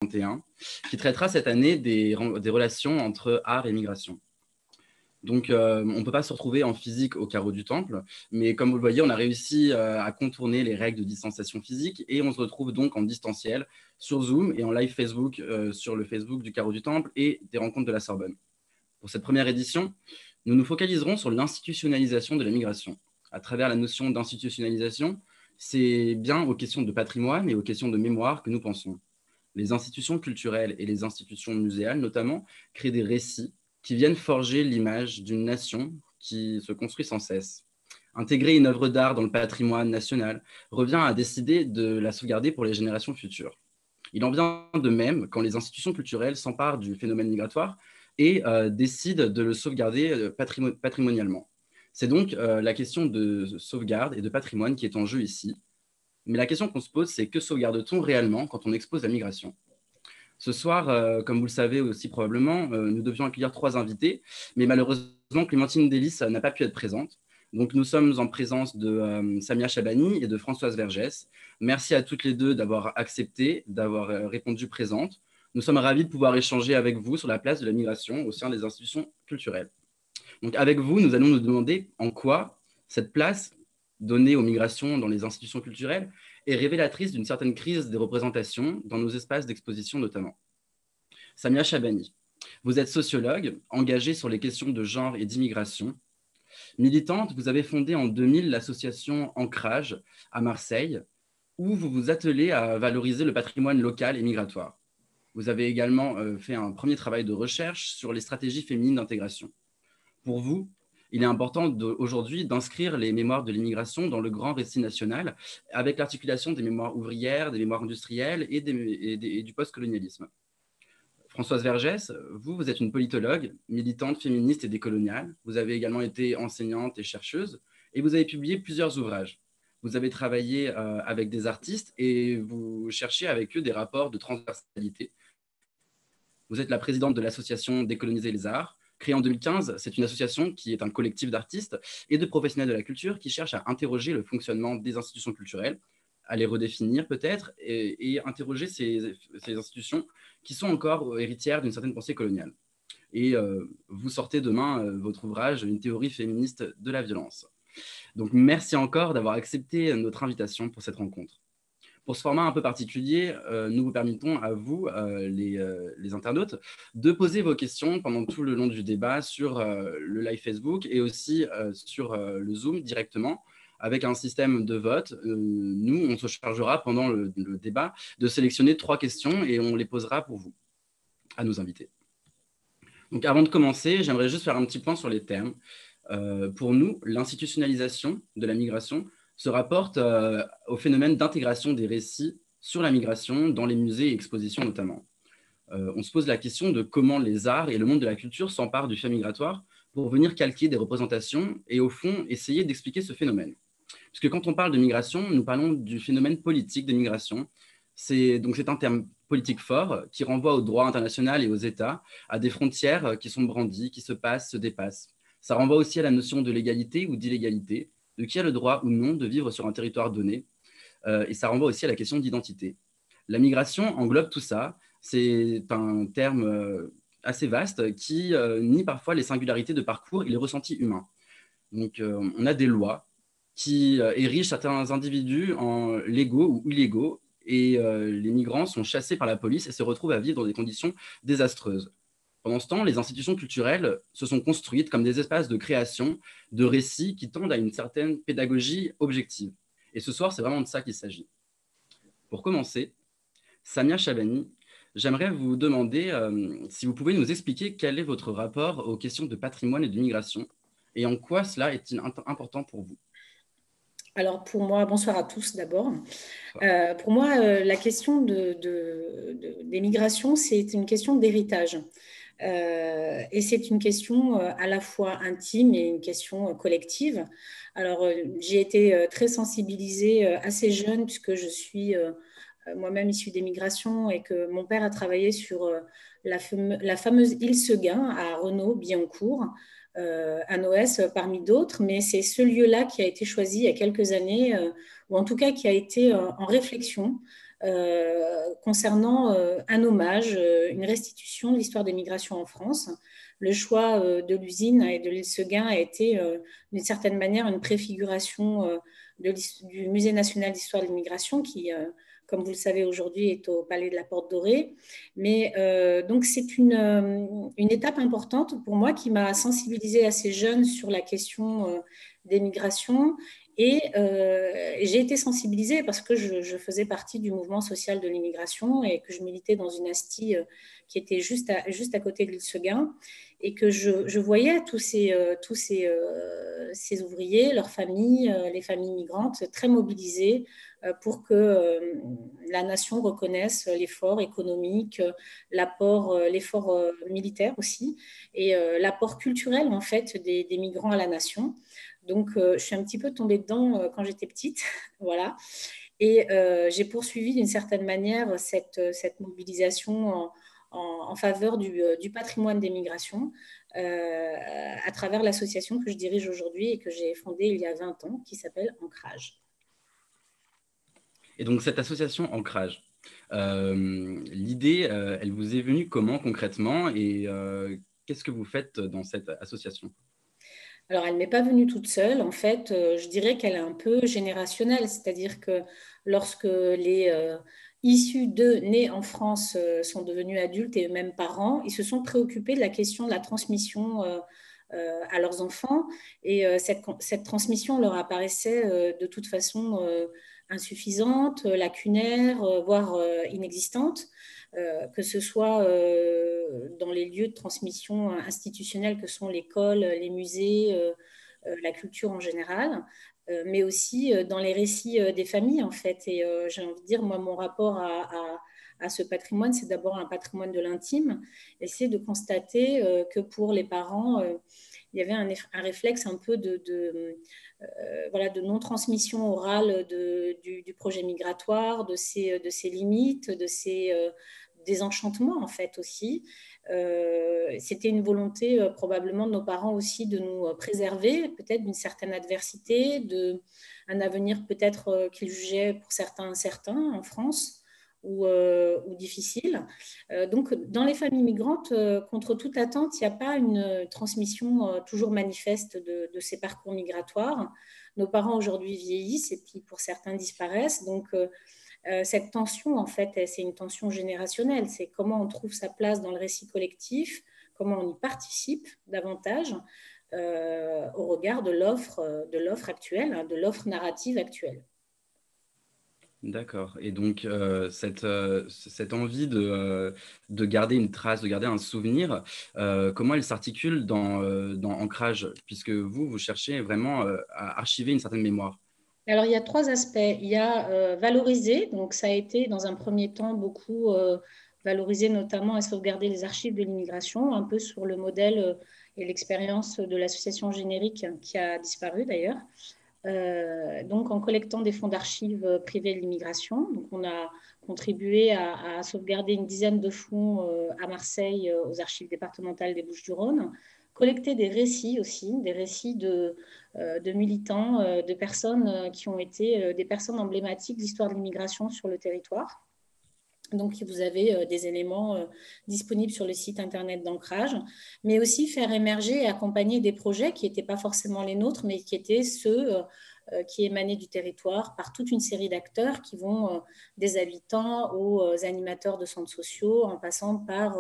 2021, qui traitera cette année des relations entre art et migration. Donc, on ne peut pas se retrouver en physique au carreau du Temple, mais comme vous le voyez, on a réussi à contourner les règles de distanciation physique et on se retrouve donc en distanciel sur Zoom et en live Facebook sur le Facebook du carreau du Temple et des rencontres de la Sorbonne. Pour cette première édition, nous nous focaliserons sur l'institutionnalisation de la migration. À travers la notion d'institutionnalisation, c'est bien aux questions de patrimoine et aux questions de mémoire que nous pensons. Les institutions culturelles et les institutions muséales, notamment, créent des récits qui viennent forger l'image d'une nation qui se construit sans cesse. Intégrer une œuvre d'art dans le patrimoine national revient à décider de la sauvegarder pour les générations futures. Il en vient de même quand les institutions culturelles s'emparent du phénomène migratoire et décident de le sauvegarder patrimonialement. C'est donc la question de sauvegarde et de patrimoine qui est en jeu ici. Mais la question qu'on se pose, c'est que sauvegarde-t-on réellement quand on expose la migration ? Ce soir, comme vous le savez aussi probablement, nous devions accueillir 3 invités, mais malheureusement, Clémentine Delis n'a pas pu être présente. Donc, nous sommes en présence de Samia Chabani et de Françoise Vergès. Merci à toutes les deux d'avoir accepté, d'avoir répondu présentes. Nous sommes ravis de pouvoir échanger avec vous sur la place de la migration au sein des institutions culturelles. Donc, avec vous, nous allons nous demander en quoi cette place donnée aux migrations dans les institutions culturelles est révélatrice d'une certaine crise des représentations dans nos espaces d'exposition notamment. Samia Chabani, vous êtes sociologue, engagée sur les questions de genre et d'immigration. Militante, vous avez fondé en 2000 l'association Ancrage à Marseille, où vous vous attelez à valoriser le patrimoine local et migratoire. Vous avez également fait un premier travail de recherche sur les stratégies féminines d'intégration. Pour vous, il est important aujourd'hui d'inscrire les mémoires de l'immigration dans le grand récit national avec l'articulation des mémoires ouvrières, des mémoires industrielles et du postcolonialisme. Françoise Vergès, vous êtes une politologue, militante féministe et décoloniale. Vous avez également été enseignante et chercheuse et vous avez publié plusieurs ouvrages. Vous avez travaillé avec des artistes et vous cherchez avec eux des rapports de transversalité. Vous êtes la présidente de l'association Décoloniser les arts. Créée en 2015, c'est une association qui est un collectif d'artistes et de professionnels de la culture qui cherche à interroger le fonctionnement des institutions culturelles, à les redéfinir peut-être et interroger ces institutions qui sont encore héritières d'une certaine pensée coloniale. Et vous sortez demain votre ouvrage « Une théorie féministe de la violence ». Donc merci encore d'avoir accepté notre invitation pour cette rencontre. Pour ce format un peu particulier, nous vous permettons à vous, les internautes, de poser vos questions pendant tout le long du débat sur le live Facebook et aussi sur le Zoom directement, avec un système de vote. Nous, on se chargera pendant le débat de sélectionner 3 questions et on les posera pour vous, à nos invités. Donc avant de commencer, j'aimerais juste faire un petit point sur les termes. Pour nous, l'institutionnalisation de la migration se rapporte au phénomène d'intégration des récits sur la migration dans les musées et expositions notamment. On se pose la question de comment les arts et le monde de la culture s'emparent du fait migratoire pour venir calquer des représentations et au fond essayer d'expliquer ce phénomène. Puisque quand on parle de migration, nous parlons du phénomène politique de migration. C'est un terme politique fort qui renvoie au droit international et aux États, à des frontières qui sont brandies, qui se passent, se dépassent. Ça renvoie aussi à la notion de légalité ou d'illégalité, de qui a le droit ou non de vivre sur un territoire donné. Et ça renvoie aussi à la question d'identité. La migration englobe tout ça. C'est un terme assez vaste qui nie parfois les singularités de parcours et les ressentis humains. Donc, on a des lois qui érigent certains individus en légaux ou illégaux et les migrants sont chassés par la police et se retrouvent à vivre dans des conditions désastreuses. Pendant ce temps, les institutions culturelles se sont construites comme des espaces de création, de récits qui tendent à une certaine pédagogie objective. Et ce soir, c'est vraiment de ça qu'il s'agit. Pour commencer, Samia Chabani, j'aimerais vous demander si vous pouvez nous expliquer quel est votre rapport aux questions de patrimoine et de migration et en quoi cela est important pour vous. Alors pour moi, bonsoir à tous d'abord. Pour moi, la question des migrations, c'est une question d'héritage. Et c'est une question à la fois intime et une question collective. Alors, j'ai été très sensibilisée assez jeune puisque je suis moi-même issue des migrations et que mon père a travaillé sur la fameuse île Seguin à Renault-Billancourt, à Noès parmi d'autres, mais c'est ce lieu-là qui a été choisi il y a quelques années, ou en tout cas qui a été en réflexion concernant un hommage, une restitution de l'histoire des migrations en France. Le choix de l'usine et de l'île Seguin a été d'une certaine manière une préfiguration du Musée national d'histoire de l'immigration qui, comme vous le savez aujourd'hui, est au Palais de la Porte Dorée. Mais donc c'est une étape importante pour moi qui m'a sensibilisée assez jeune sur la question des migrations. Et j'ai été sensibilisée parce que je faisais partie du mouvement social de l'immigration et que je militais dans une ASTI qui était juste à côté de l'île Seguin et que je voyais tous ces ouvriers, leurs familles, les familles migrantes très mobilisées pour que la nation reconnaisse l'effort économique, l'effort militaire aussi et l'apport culturel en fait des migrants à la nation. Donc, je suis un petit peu tombée dedans quand j'étais petite, voilà. Et j'ai poursuivi d'une certaine manière cette mobilisation en faveur du patrimoine des migrations à travers l'association que je dirige aujourd'hui et que j'ai fondée il y a 20 ans, qui s'appelle Ancrage. Et donc, cette association Ancrage, l'idée, elle vous est venue comment concrètement et qu'est-ce que vous faites dans cette association? Alors, elle ne m'est pas venue toute seule. En fait, je dirais qu'elle est un peu générationnelle. C'est-à-dire que lorsque les issus d'eux, nés en France, sont devenus adultes et eux-mêmes parents, ils se sont préoccupés de la question de la transmission à leurs enfants. Et cette transmission leur apparaissait de toute façon insuffisante, lacunaire, voire inexistante. Que ce soit dans les lieux de transmission institutionnelle que sont l'école, les musées, la culture en général, mais aussi dans les récits des familles en fait. Et j'ai envie de dire, moi, mon rapport à ce patrimoine, c'est d'abord un patrimoine de l'intime, et c'est de constater que pour les parents, il y avait un réflexe un peu voilà, de non-transmission orale du projet migratoire, de ses limites, de ses désenchantements en fait aussi. C'était une volonté probablement de nos parents aussi de nous préserver peut-être d'une certaine adversité, un avenir peut-être qu'ils jugeaient pour certains incertain en France ou difficile. Donc, dans les familles migrantes, contre toute attente, il n'y a pas une transmission toujours manifeste de ces parcours migratoires. Nos parents aujourd'hui vieillissent et puis pour certains disparaissent. Donc, cette tension, en fait, c'est une tension générationnelle. C'est comment on trouve sa place dans le récit collectif, comment on y participe davantage au regard de l'offre actuelle, hein, de l'offre narrative actuelle. D'accord. Et donc, cette envie de garder une trace, de garder un souvenir, comment elle s'articule dans Ancrage, puisque vous cherchez vraiment à archiver une certaine mémoire? Alors, il y a trois aspects. Il y a valoriser, donc ça a été dans un premier temps beaucoup valorisé, notamment et sauvegarder les archives de l'immigration, un peu sur le modèle et l'expérience de l'association Générique qui a disparu d'ailleurs. Donc, en collectant des fonds d'archives privés de l'immigration. Donc, on a contribué à sauvegarder une dizaine de fonds à Marseille, aux archives départementales des Bouches-du-Rhône. Collecter des récits aussi, des récits de militants, de personnes qui ont été des personnes emblématiques de l'histoire de l'immigration sur le territoire. Donc, vous avez des éléments disponibles sur le site internet d'Ancrage, mais aussi faire émerger et accompagner des projets qui n'étaient pas forcément les nôtres, mais qui étaient ceux qui émanaient du territoire par toute une série d'acteurs qui vont des habitants aux animateurs de centres sociaux, en passant par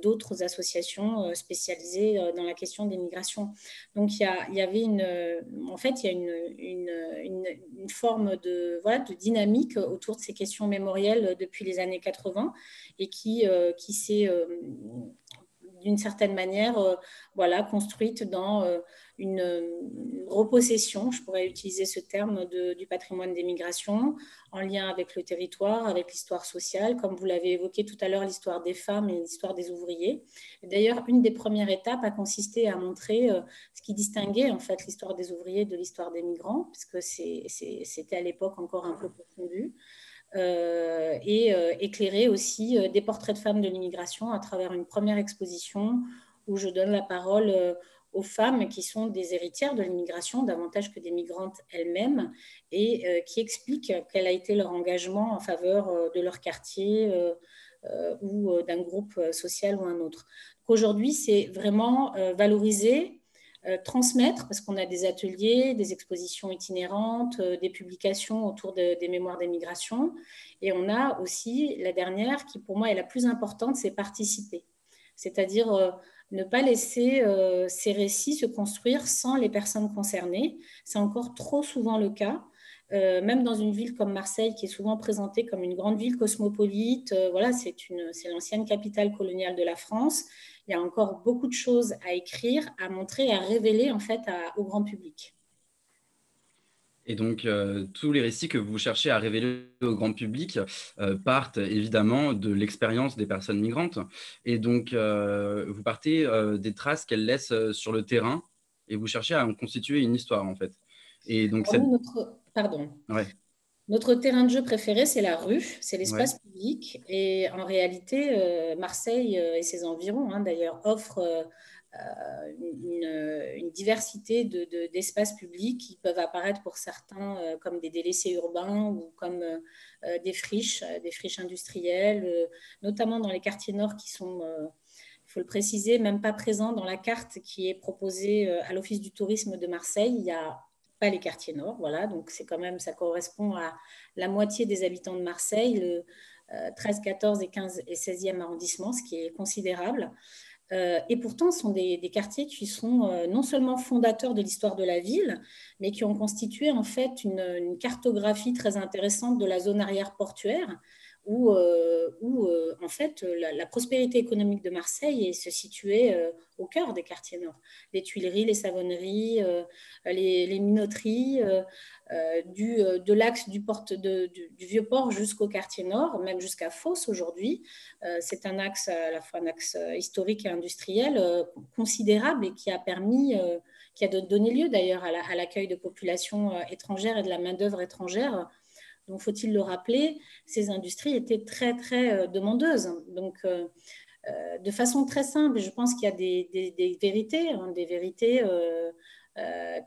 d'autres associations spécialisées dans la question des migrations. Donc, il y avait en fait, il y a une forme voilà, de dynamique autour de ces questions mémorielles depuis les années 80 et qui s'est d'une certaine manière voilà, construite dans une repossession, je pourrais utiliser ce terme, du patrimoine des migrations, en lien avec le territoire, avec l'histoire sociale, comme vous l'avez évoqué tout à l'heure, l'histoire des femmes et l'histoire des ouvriers. D'ailleurs, une des premières étapes a consisté à montrer ce qui distinguait en fait l'histoire des ouvriers de l'histoire des migrants, puisque c'était à l'époque encore un peu confondu. Et éclairer aussi des portraits de femmes de l'immigration à travers une première exposition où je donne la parole aux femmes qui sont des héritières de l'immigration, davantage que des migrantes elles-mêmes, et qui expliquent quel a été leur engagement en faveur de leur quartier ou d'un groupe social ou un autre. Aujourd'hui, c'est vraiment valoriser, transmettre, parce qu'on a des ateliers, des expositions itinérantes, des publications autour des mémoires des migrations. Et on a aussi la dernière, qui pour moi est la plus importante, c'est participer. C'est-à-dire ne pas laisser ces récits se construire sans les personnes concernées. C'est encore trop souvent le cas. Même dans une ville comme Marseille, qui est souvent présentée comme une grande ville cosmopolite, voilà, c'est l'ancienne capitale coloniale de la France. Il y a encore beaucoup de choses à écrire, à montrer, à révéler en fait au grand public. Et donc, tous les récits que vous cherchez à révéler au grand public partent évidemment de l'expérience des personnes migrantes. Et donc, vous partez des traces qu'elles laissent sur le terrain et vous cherchez à en constituer une histoire, en fait. Et donc, Alors nous, pardon. Ouais. Notre terrain de jeu préféré, c'est la rue, c'est Ouais. l'espace public. Et en réalité, Marseille et ses environs, d'ailleurs, offrent une diversité d'espaces publics qui peuvent apparaître pour certains comme des délaissés urbains ou comme des friches industrielles, notamment dans les quartiers nord qui sont, il faut le préciser, même pas présents dans la carte qui est proposée à l'Office du tourisme de Marseille. Il y a pas les quartiers nord, voilà, donc c'est quand même, ça correspond à la moitié des habitants de Marseille, le 13, 14 et 15 et 16e arrondissement, ce qui est considérable. Et pourtant, ce sont des quartiers qui sont non seulement fondateurs de l'histoire de la ville, mais qui ont constitué en fait une cartographie très intéressante de la zone arrière portuaire, où en fait la prospérité économique de Marseille se situait au cœur des quartiers nord. Les Tuileries, les Savonneries, les minoteries, de l'axe du Vieux-Port jusqu'au quartier nord, même jusqu'à Fos aujourd'hui. C'est un axe, à la fois un axe historique et industriel considérable et qui a permis, qui a donné lieu d'ailleurs à l'accueil de populations étrangères et de la main-d'œuvre étrangère. Donc, faut-il le rappeler, ces industries étaient très, très demandeuses. Donc, de façon très simple, je pense qu'il y a des vérités, des vérités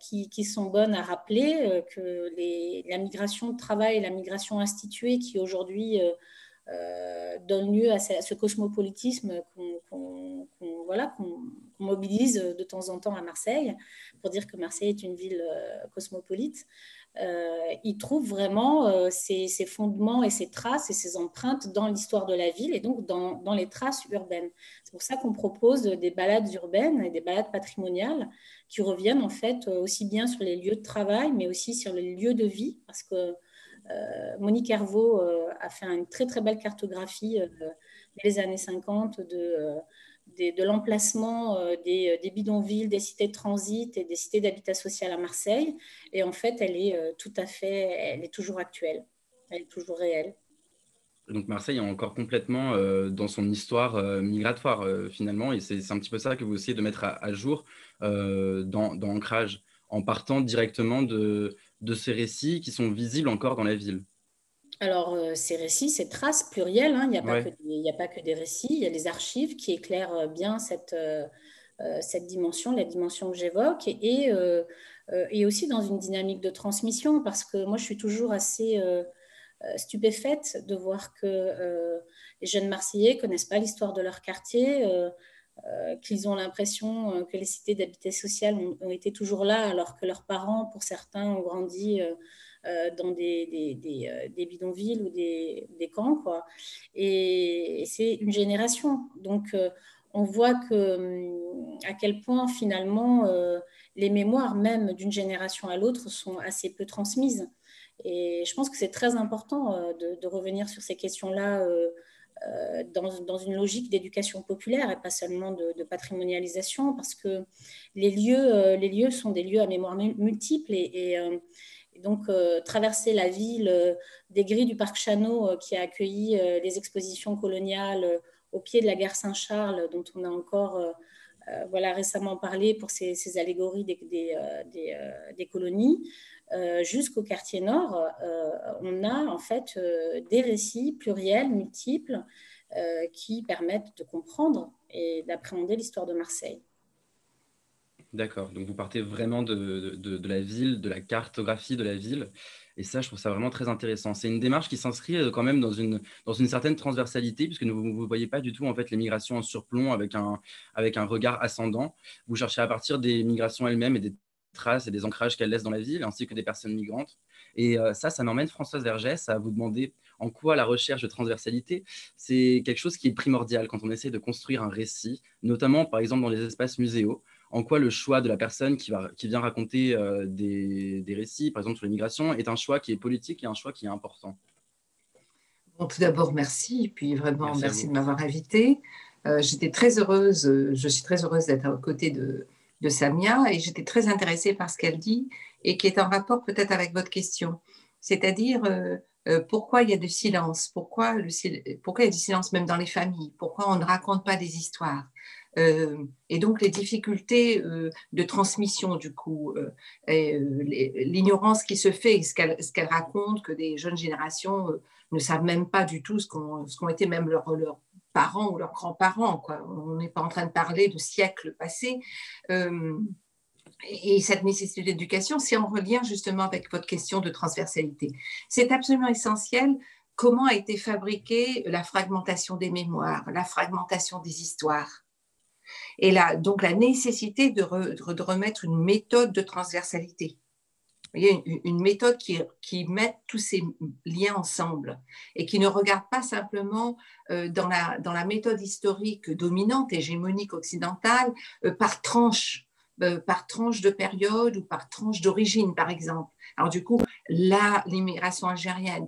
qui sont bonnes à rappeler, que la migration de travail, la migration instituée qui aujourd'hui donne lieu à ce cosmopolitisme qu'on mobilise de temps en temps à Marseille, pour dire que Marseille est une ville cosmopolite. Il trouve vraiment ses fondements et ses traces et ses empreintes dans l'histoire de la ville et donc dans les traces urbaines. C'est pour ça qu'on propose des balades urbaines et des balades patrimoniales qui reviennent en fait aussi bien sur les lieux de travail, mais aussi sur les lieux de vie, parce que Monique Hervaux a fait une très très belle cartographie dès les années 50 de l'emplacement des bidonvilles, des cités de transit et des cités d'habitat social à Marseille. Et en fait, elle est toujours actuelle, elle est toujours réelle. Donc Marseille est encore complètement dans son histoire migratoire finalement, et c'est un petit peu ça que vous essayez de mettre à jour dans Ancrage, en partant directement de ces récits qui sont visibles encore dans la ville. Alors, ces récits, ces traces plurielles, il n'y a pas Ouais. il n'y a pas que des récits, il y a les archives qui éclairent bien cette dimension, la dimension que j'évoque, et aussi dans une dynamique de transmission, parce que moi, je suis toujours assez stupéfaite de voir que les jeunes Marseillais ne connaissent pas l'histoire de leur quartier, qu'ils ont l'impression que les cités d'habitat social ont été toujours là, alors que leurs parents, pour certains, ont grandi dans des bidonvilles ou des camps, quoi. Et c'est une génération. Donc, on voit à quel point, finalement, les mémoires, même d'une génération à l'autre, sont assez peu transmises. Et je pense que c'est très important de revenir sur ces questions-là dans une logique d'éducation populaire et pas seulement de patrimonialisation, parce que les lieux sont des lieux à mémoire multiple et donc traverser la ville, des grilles du parc Chanot qui a accueilli les expositions coloniales au pied de la gare Saint-Charles, dont on a encore récemment parlé pour ces allégories des colonies, jusqu'au quartier nord, on a en fait des récits pluriels, multiples, qui permettent de comprendre et d'appréhender l'histoire de Marseille. D'accord. Donc, vous partez vraiment de la ville, de la cartographie de la ville. Et ça, je trouve ça vraiment très intéressant. C'est une démarche qui s'inscrit quand même dans une certaine transversalité, puisque vous ne voyez pas du tout en fait, les migrations en surplomb avec un regard ascendant. Vous cherchez à partir des migrations elles-mêmes et des traces et des ancrages qu'elles laissent dans la ville, ainsi que des personnes migrantes. Et ça m'emmène, Françoise Vergès, à vous demander en quoi la recherche de transversalité, c'est quelque chose qui est primordial quand on essaie de construire un récit, notamment par exemple dans les espaces muséaux. En quoi le choix de la personne qui vient raconter des récits, par exemple sur l'immigration, est un choix qui est politique et un choix qui est important. Bon, tout d'abord, merci. Et puis vraiment, Merci de m'avoir invitée. J'étais très heureuse, je suis très heureuse d'être aux côtés de Samia et j'étais très intéressée par ce qu'elle dit et qui est en rapport peut-être avec votre question. C'est-à-dire, pourquoi il y a du silence, pourquoi il y a du silence même dans les familles, pourquoi on ne raconte pas des histoires. Et donc les difficultés de transmission du coup, l'ignorance qui se fait, ce qu'elle raconte, que des jeunes générations ne savent même pas du tout ce qu'ont été même leurs parents ou leurs grands-parents, quoi. On n'est pas en train de parler de siècles passés. Et cette nécessité d'éducation, c'est en relien justement avec votre question de transversalité. C'est absolument essentiel. Comment a été fabriquée la fragmentation des mémoires, la fragmentation des histoires. Et là, donc la nécessité de remettre une méthode de transversalité. Vous voyez, une méthode qui met tous ces liens ensemble et qui ne regarde pas simplement dans la méthode historique dominante, hégémonique occidentale, par tranche de période ou par tranche d'origine, par exemple. Alors du coup, là, l'immigration algérienne,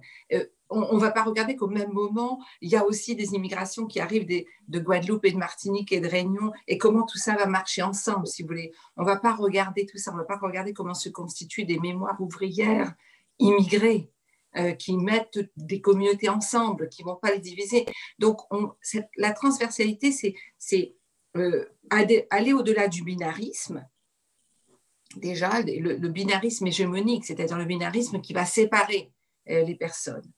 on ne va pas regarder qu'au même moment, il y a aussi des immigrations qui arrivent de Guadeloupe et de Martinique et de Réunion, et comment tout ça va marcher ensemble, si vous voulez. On ne va pas regarder tout ça, on ne va pas regarder comment se constituent des mémoires ouvrières immigrées qui mettent des communautés ensemble, qui ne vont pas les diviser. Donc, la transversalité, c'est aller au-delà du binarisme. Déjà, le binarisme hégémonique, c'est-à-dire le binarisme qui va séparer les personnes.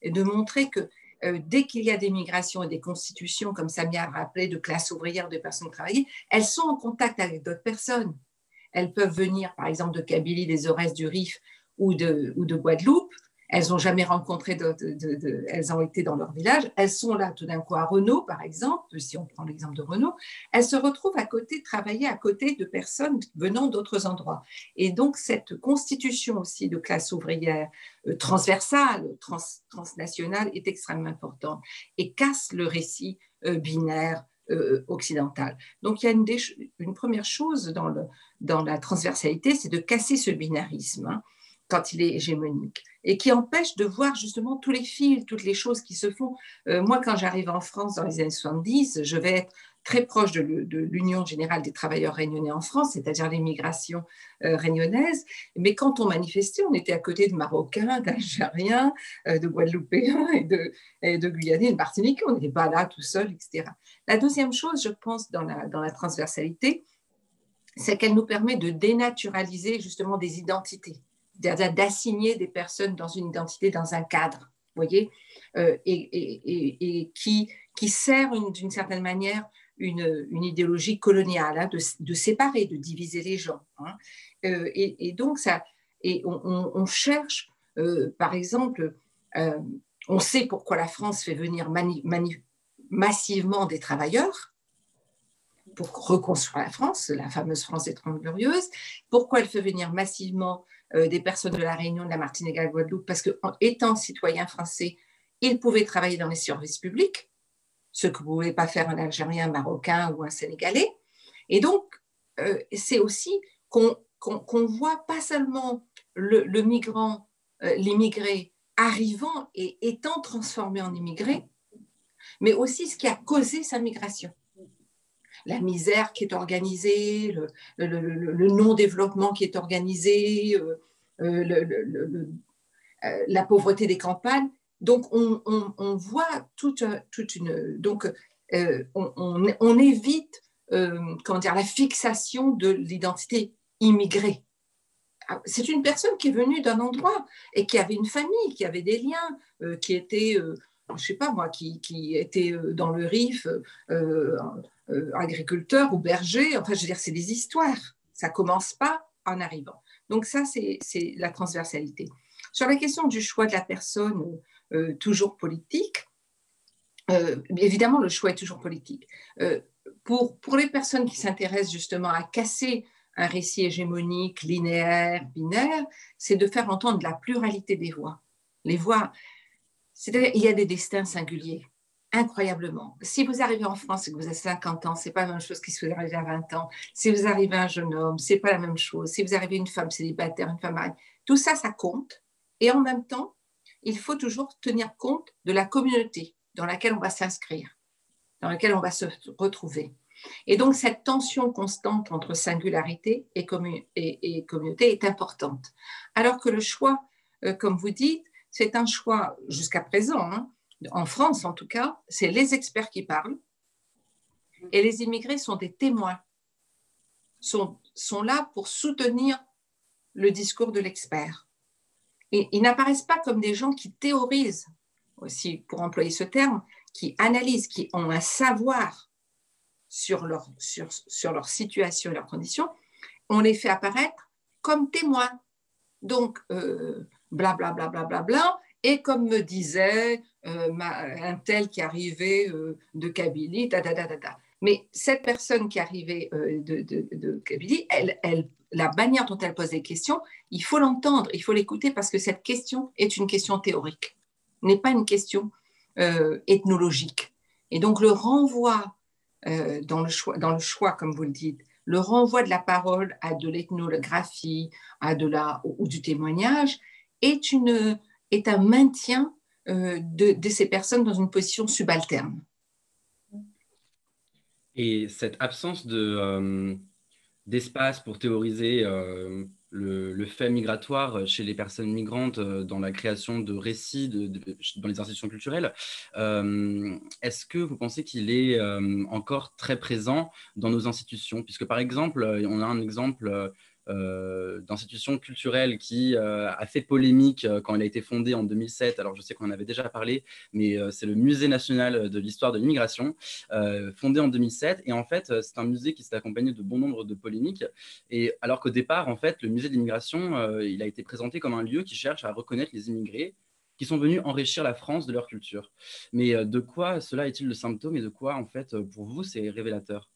Et de montrer que dès qu'il y a des migrations et des constitutions, comme Samia a rappelé, de classes ouvrières, de personnes travaillées, elles sont en contact avec d'autres personnes. Elles peuvent venir, par exemple, de Kabylie, des Aurès, du Rif ou de Guadeloupe. Elles n'ont jamais rencontré elles ont été dans leur village. Elles sont là tout d'un coup à Renault, par exemple, si on prend l'exemple de Renault. Elles se retrouvent à côté, travailler à côté de personnes venant d'autres endroits. Et donc, cette constitution aussi de classe ouvrière transversale, transnationale est extrêmement importante et casse le récit binaire occidental. Donc, il y a une première chose dans la transversalité, c'est de casser ce binarisme. Hein, quand il est hégémonique, et qui empêche de voir justement tous les fils, toutes les choses qui se font. Moi, quand j'arrive en France dans les années 70, je vais être très proche de l'Union générale des travailleurs réunionnais en France, c'est-à-dire l'immigration réunionnaise. Mais quand on manifestait, on était à côté de Marocains, d'Algériens, de Guadeloupéens et de Guyanais et de Martiniquais. On n'était pas là tout seul, etc. La deuxième chose, je pense, dans la transversalité, c'est qu'elle nous permet de dénaturaliser justement des identités, c'est-à-dire d'assigner des personnes dans une identité, dans un cadre, vous voyez, et qui sert d'une certaine manière une idéologie coloniale, hein, de séparer, de diviser les gens. Hein. Et donc, on cherche, par exemple, on sait pourquoi la France fait venir massivement des travailleurs, pour reconstruire la France, la fameuse France des 30 Glorieuses. Pourquoi elle fait venir massivement des personnes de la Réunion, de la Martinique et de la Guadeloupe? Parce qu'étant citoyens français, ils pouvaient travailler dans les services publics, ce que ne pouvait pas faire un Algérien, un Marocain ou un Sénégalais. Et donc, c'est aussi qu'on voit pas seulement le migrant, l'immigré arrivant et étant transformé en immigré, mais aussi ce qui a causé sa migration. La misère qui est organisée, le non-développement qui est organisé, la pauvreté des campagnes. Donc, on voit toute une... Donc, on évite comment dire, la fixation de l'identité immigrée. C'est une personne qui est venue d'un endroit et qui avait une famille, qui avait des liens, qui était... je ne sais pas moi, qui était dans le Rif, agriculteur ou berger. Enfin, je veux dire, c'est des histoires. Ça ne commence pas en arrivant. Donc ça, c'est la transversalité. Sur la question du choix de la personne, toujours politique, évidemment, le choix est toujours politique. Pour les personnes qui s'intéressent justement à casser un récit hégémonique, linéaire, binaire, c'est de faire entendre la pluralité des voix. Les voix, c'est-à-dire il y a des destins singuliers, incroyablement. Si vous arrivez en France et que vous avez 50 ans, ce n'est pas la même chose que si vous arrivez à 20 ans. Si vous arrivez un jeune homme, ce n'est pas la même chose. Si vous arrivez une femme célibataire, une femme mariée, tout ça, ça compte. Et en même temps, il faut toujours tenir compte de la communauté dans laquelle on va s'inscrire, dans laquelle on va se retrouver. Et donc, cette tension constante entre singularité et communauté est importante. Alors que le choix, comme vous dites, c'est un choix jusqu'à présent, hein, en France en tout cas, c'est les experts qui parlent et les immigrés sont des témoins, sont là pour soutenir le discours de l'expert. Et ils n'apparaissent pas comme des gens qui théorisent, aussi pour employer ce terme, qui analysent, qui ont un savoir sur leur situation et leurs conditions. On les fait apparaître comme témoins. Donc, blablabla, bla, bla, bla, bla, et comme me disait un tel qui arrivait de Kabylie, da, da, da, da, da. Mais cette personne qui arrivait de Kabylie, la manière dont elle pose des questions, il faut l'entendre, il faut l'écouter parce que cette question est une question théorique, n'est pas une question ethnologique. Et donc le renvoi dans le choix, comme vous le dites, le renvoi de la parole à de l'ethnographie, ou du témoignage est un maintien de ces personnes dans une position subalterne. Et cette absence d'espace pour théoriser le fait migratoire chez les personnes migrantes dans la création de récits dans les institutions culturelles, est-ce que vous pensez qu'il est encore très présent dans nos institutions? Puisque par exemple, on a un exemple d'institution culturelle qui a fait polémique quand elle a été fondée en 2007. Alors je sais qu'on en avait déjà parlé, mais c'est le Musée national de l'histoire de l'immigration, fondé en 2007. Et en fait, c'est un musée qui s'est accompagné de bon nombre de polémiques. Et alors qu'au départ, en fait, le musée de l'immigration, il a été présenté comme un lieu qui cherche à reconnaître les immigrés qui sont venus enrichir la France de leur culture. Mais de quoi cela est-il le symptôme et de quoi, en fait, pour vous, c'est révélateur?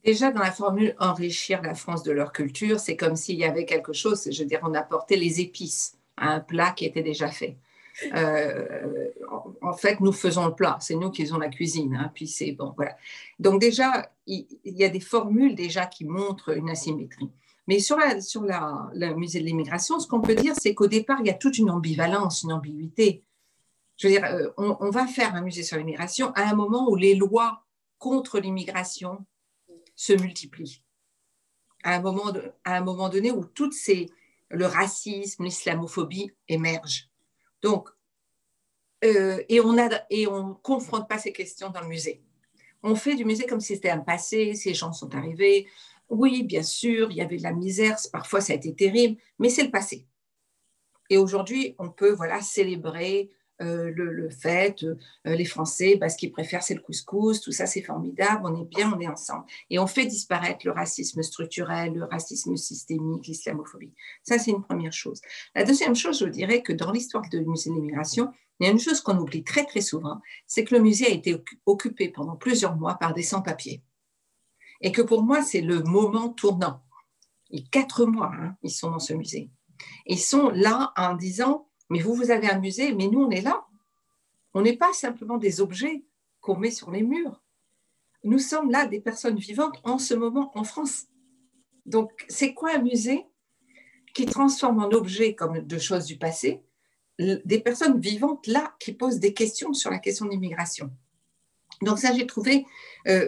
Déjà, dans la formule « enrichir la France de leur culture », c'est comme s'il y avait quelque chose, je veux dire, on apportait les épices à un plat qui était déjà fait. En fait, nous faisons le plat, c'est nous qui faisons la cuisine, hein, puis c'est bon, voilà. Donc déjà, il y a des formules déjà qui montrent une asymétrie. Mais sur le musée de l'immigration, ce qu'on peut dire, c'est qu'au départ, il y a toute une ambivalence, une ambiguïté. Je veux dire, on va faire un musée sur l'immigration à un moment où les lois contre l'immigration se multiplient. À un moment donné où le racisme, l'islamophobie émergent. Donc, et on ne confronte pas ces questions dans le musée. On fait du musée comme si c'était un passé, ces gens sont arrivés. Oui, bien sûr, il y avait de la misère, parfois ça a été terrible, mais c'est le passé. Et aujourd'hui, on peut célébrer le fait, les Français, ce qu'ils préfèrent, c'est le couscous, tout ça, c'est formidable, on est bien, on est ensemble. Et on fait disparaître le racisme structurel, le racisme systémique, l'islamophobie. Ça, c'est une première chose. La deuxième chose, je dirais que dans l'histoire du musée de l'immigration, il y a une chose qu'on oublie très, très souvent, c'est que le musée a été occupé pendant plusieurs mois par des sans-papiers. Et que pour moi, c'est le moment tournant. Et 4 mois, ils sont dans ce musée. Ils sont là en disant, mais vous avez un musée, mais nous, on est là. On n'est pas simplement des objets qu'on met sur les murs. Nous sommes là des personnes vivantes en ce moment en France. Donc, c'est quoi un musée qui transforme en objet comme de choses du passé des personnes vivantes là qui posent des questions sur la question de l'immigration? Donc ça, j'ai trouvé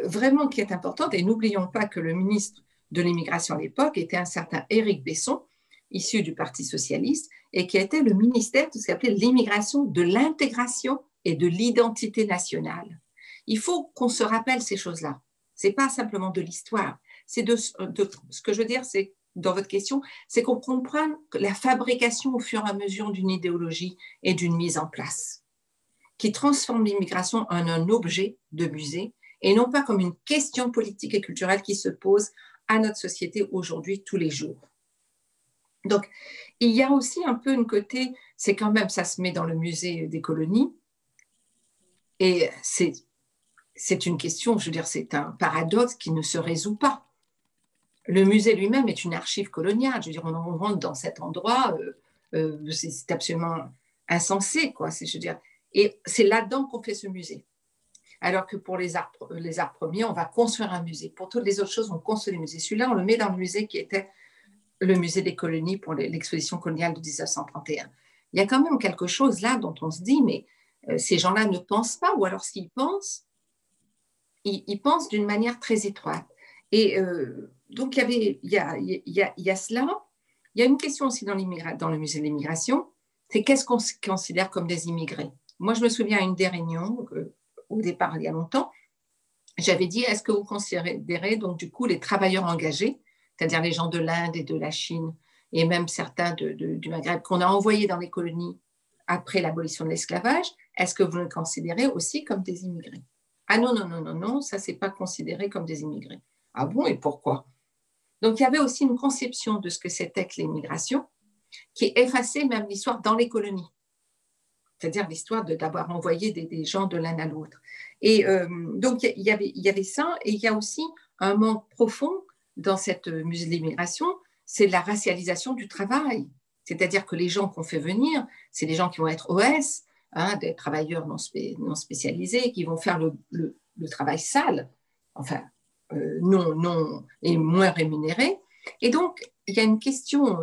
vraiment qui est importante. Et n'oublions pas que le ministre de l'immigration à l'époque était un certain Éric Besson, issu du Parti socialiste, et qui était le ministère de ce qu'on appelait l'immigration, de l'intégration et de l'identité nationale. Il faut qu'on se rappelle ces choses-là. Ce n'est pas simplement de l'histoire. C'est ce que je veux dire, c'est dans votre question, c'est qu'on comprenne la fabrication au fur et à mesure d'une idéologie et d'une mise en place qui transforme l'immigration en un objet de musée et non pas comme une question politique et culturelle qui se pose à notre société aujourd'hui tous les jours. Donc, il y a aussi un peu une côté, c'est quand même, ça se met dans le musée des colonies, et c'est une question, je veux dire, c'est un paradoxe qui ne se résout pas. Le musée lui-même est une archive coloniale. Je veux dire, on rentre dans cet endroit, c'est absolument insensé, quoi. Je veux dire, et c'est là-dedans qu'on fait ce musée. Alors que pour les arts premiers, on va construire un musée. Pour toutes les autres choses, on construit des musées. Celui-là, on le met dans le musée qui était le musée des colonies pour l'exposition coloniale de 1931. Il y a quand même quelque chose là dont on se dit, mais ces gens-là ne pensent pas, ou alors s'ils pensent, ils pensent d'une manière très étroite. Et donc, il y a cela. Il y a une question aussi dans le musée de l'immigration, c'est qu'est-ce qu'on considère comme des immigrés. Moi, je me souviens à une des réunions, au départ, il y a longtemps, j'avais dit, est-ce que vous considérez donc du coup les travailleurs engagés, c'est-à-dire les gens de l'Inde et de la Chine, et même certains du Maghreb qu'on a envoyés dans les colonies après l'abolition de l'esclavage, est-ce que vous les considérez aussi comme des immigrés? Ah non, non, non, non, non, ça, c'est pas considéré comme des immigrés. Ah bon, et pourquoi? Donc, il y avait aussi une conception de ce que c'était que l'immigration qui effaçait même l'histoire dans les colonies, c'est-à-dire l'histoire d'avoir envoyé des gens de l'un à l'autre. Et donc, il y avait ça, et il y a aussi un manque profond dans cette musée de l'immigration, c'est la racialisation du travail. C'est-à-dire que les gens qu'on fait venir, c'est des gens qui vont être OS, hein, des travailleurs non spécialisés, qui vont faire le travail sale, enfin, non, et moins rémunéré. Et donc, il y a une question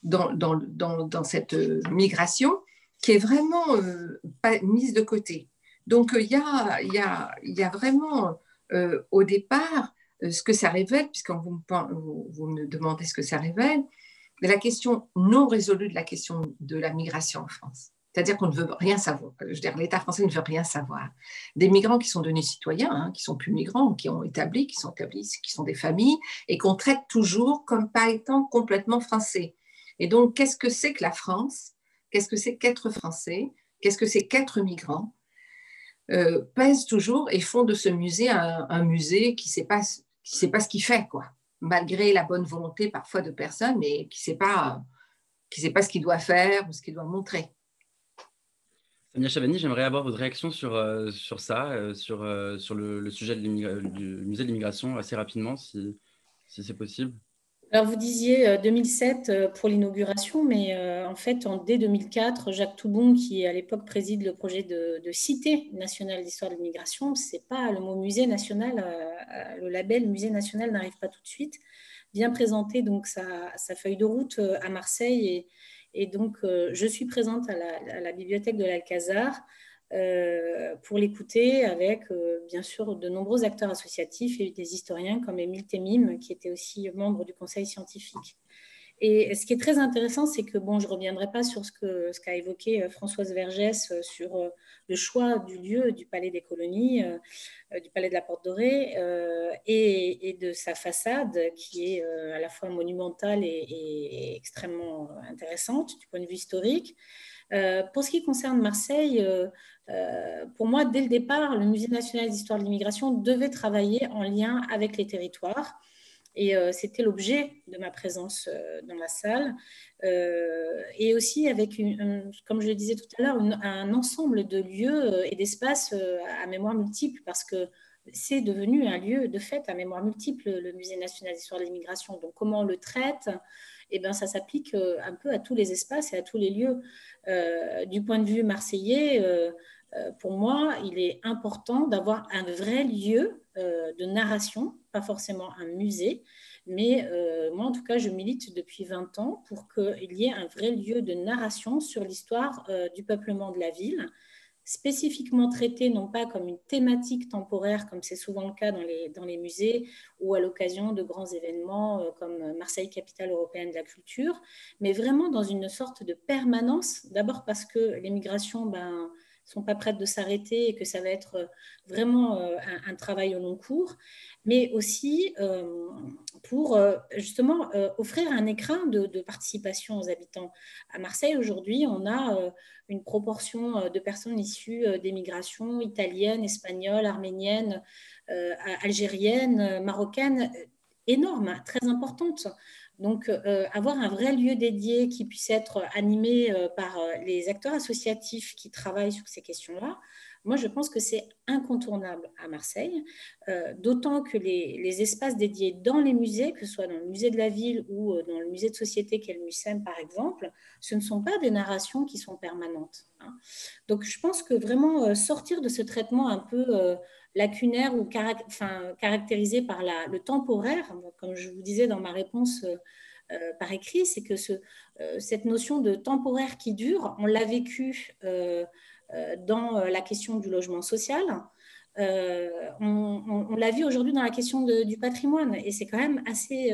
dans cette migration qui est vraiment pas mise de côté. Donc, il y a vraiment, au départ, ce que ça révèle, puisque vous me demandez ce que ça révèle, la question non résolue de la question de la migration en France. C'est-à-dire qu'on ne veut rien savoir. Je veux dire, l'État français ne veut rien savoir. Des migrants qui sont devenus citoyens, hein, qui ne sont plus migrants, qui sont des familles, et qu'on traite toujours comme pas étant complètement français. Et donc, qu'est-ce que c'est que la France? Qu'est-ce que c'est qu'être français? Qu'est-ce que c'est qu'être migrant? Pèsent toujours et font de ce musée un musée qui ne sait pas ce qu'il fait, quoi. Malgré la bonne volonté parfois de personnes, mais qui ne sait pas ce qu'il doit faire ou ce qu'il doit montrer. Samia Chabani, j'aimerais avoir votre réaction sur ça, sur le sujet du musée de l'immigration assez rapidement, si c'est possible. Alors, vous disiez 2007 pour l'inauguration, mais en fait, dès 2004, Jacques Toubon, qui à l'époque préside le projet de Cité nationale d'histoire de l'immigration, c'est pas le mot musée national, le label musée national n'arrive pas tout de suite, vient présenter donc sa feuille de route à Marseille et donc je suis présente à la bibliothèque de l'Alcazar pour l'écouter avec bien sûr de nombreux acteurs associatifs et des historiens comme Émile Temim qui était aussi membre du conseil scientifique. Et ce qui est très intéressant, c'est que, bon, je ne reviendrai pas sur ce qu'a évoqué Françoise Vergès sur le choix du lieu du Palais des Colonies, du Palais de la Porte Dorée, et de sa façade qui est à la fois monumentale et extrêmement intéressante du point de vue historique. Pour ce qui concerne Marseille, pour moi, dès le départ, le Musée national d'histoire de l'immigration devait travailler en lien avec les territoires. Et c'était l'objet de ma présence dans la salle. Et aussi avec, comme je le disais tout à l'heure, un ensemble de lieux et d'espaces à mémoire multiple, parce que c'est devenu un lieu de fête à mémoire multiple, le Musée national d'histoire de l'immigration. Donc, comment on le traite? Eh bien, ça s'applique un peu à tous les espaces et à tous les lieux. Du point de vue marseillais, pour moi, il est important d'avoir un vrai lieu de narration, pas forcément un musée, mais moi, en tout cas, je milite depuis 20 ans pour qu'il y ait un vrai lieu de narration sur l'histoire du peuplement de la ville, spécifiquement traité non pas comme une thématique temporaire, comme c'est souvent le cas dans les musées ou à l'occasion de grands événements comme Marseille, capitale européenne de la culture, mais vraiment dans une sorte de permanence, d'abord parce que l'immigration, sont pas prêtes de s'arrêter et que ça va être vraiment un travail au long cours, mais aussi pour justement offrir un écrin de participation aux habitants. À Marseille, aujourd'hui, on a une proportion de personnes issues des migrations italiennes, espagnoles, arméniennes, algériennes, marocaines, énorme, hein, très importante. Donc, avoir un vrai lieu dédié qui puisse être animé par les acteurs associatifs qui travaillent sur ces questions-là, moi, je pense que c'est incontournable à Marseille, d'autant que les espaces dédiés dans les musées, que ce soit dans le musée de la ville ou dans le musée de société qu'est le MUSEM, par exemple, ce ne sont pas des narrations qui sont permanentes, hein. Donc, je pense que vraiment sortir de ce traitement un peu lacunaire ou caractérisé par le temporaire, comme je vous disais dans ma réponse par écrit, c'est que cette notion de temporaire qui dure, on l'a vécu dans la question du logement social. On l'a vu aujourd'hui dans la question du patrimoine, et c'est quand même assez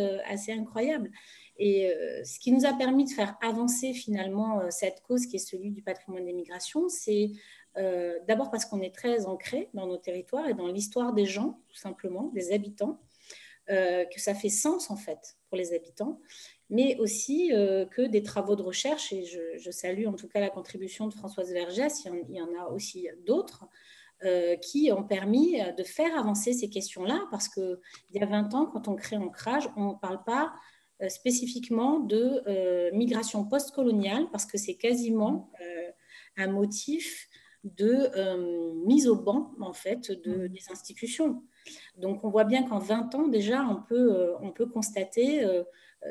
incroyable. Et ce qui nous a permis de faire avancer finalement cette cause qui est celui du patrimoine des migrations, c'est d'abord parce qu'on est très ancré dans nos territoires et dans l'histoire des gens, tout simplement, des habitants, que ça fait sens en fait pour les habitants, mais aussi que des travaux de recherche, et je salue en tout cas la contribution de Françoise Vergès, il y en a aussi d'autres, qui ont permis de faire avancer ces questions-là, parce qu'il y a 20 ans, quand on crée Ancrage, on ne parle pas spécifiquement de migration post-coloniale, parce que c'est quasiment un motif de mise au banc, en fait, des institutions. Donc, on voit bien qu'en 20 ans, déjà, on peut constater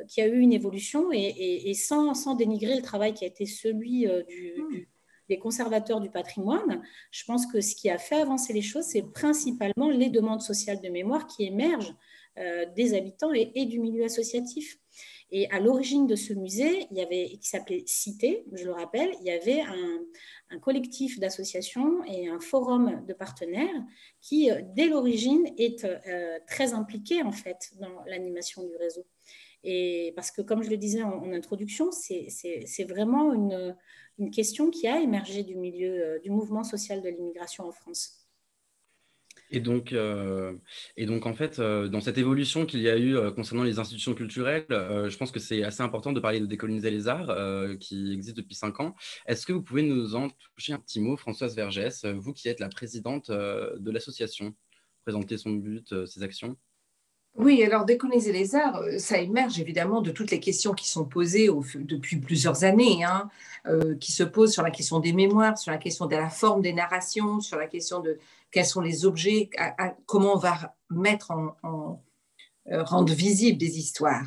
qu'il y a eu une évolution, et sans dénigrer le travail qui a été celui des conservateurs du patrimoine, je pense que ce qui a fait avancer les choses, c'est principalement les demandes sociales de mémoire qui émergent des habitants et du milieu associatif. Et à l'origine de ce musée, qui s'appelait Cité, je le rappelle, il y avait un collectif d'associations et un forum de partenaires qui, dès l'origine, est très impliqué en fait dans l'animation du réseau. Et parce que, comme je le disais en introduction, c'est vraiment une question qui a émergé du milieu du mouvement social de l'immigration en France. Et donc, en fait, dans cette évolution qu'il y a eu concernant les institutions culturelles, je pense que c'est assez important de parler de Décoloniser les arts, qui existe depuis 5 ans. Est-ce que vous pouvez nous en toucher un petit mot, Françoise Vergès, vous qui êtes la présidente de l'association, présenter son but, ses actions? Oui, alors Décoloniser les arts, ça émerge évidemment de toutes les questions qui sont posées depuis plusieurs années, hein, qui se posent sur la question des mémoires, sur la question de la forme des narrations, sur la question de quels sont les objets, comment on va rendre visibles des histoires,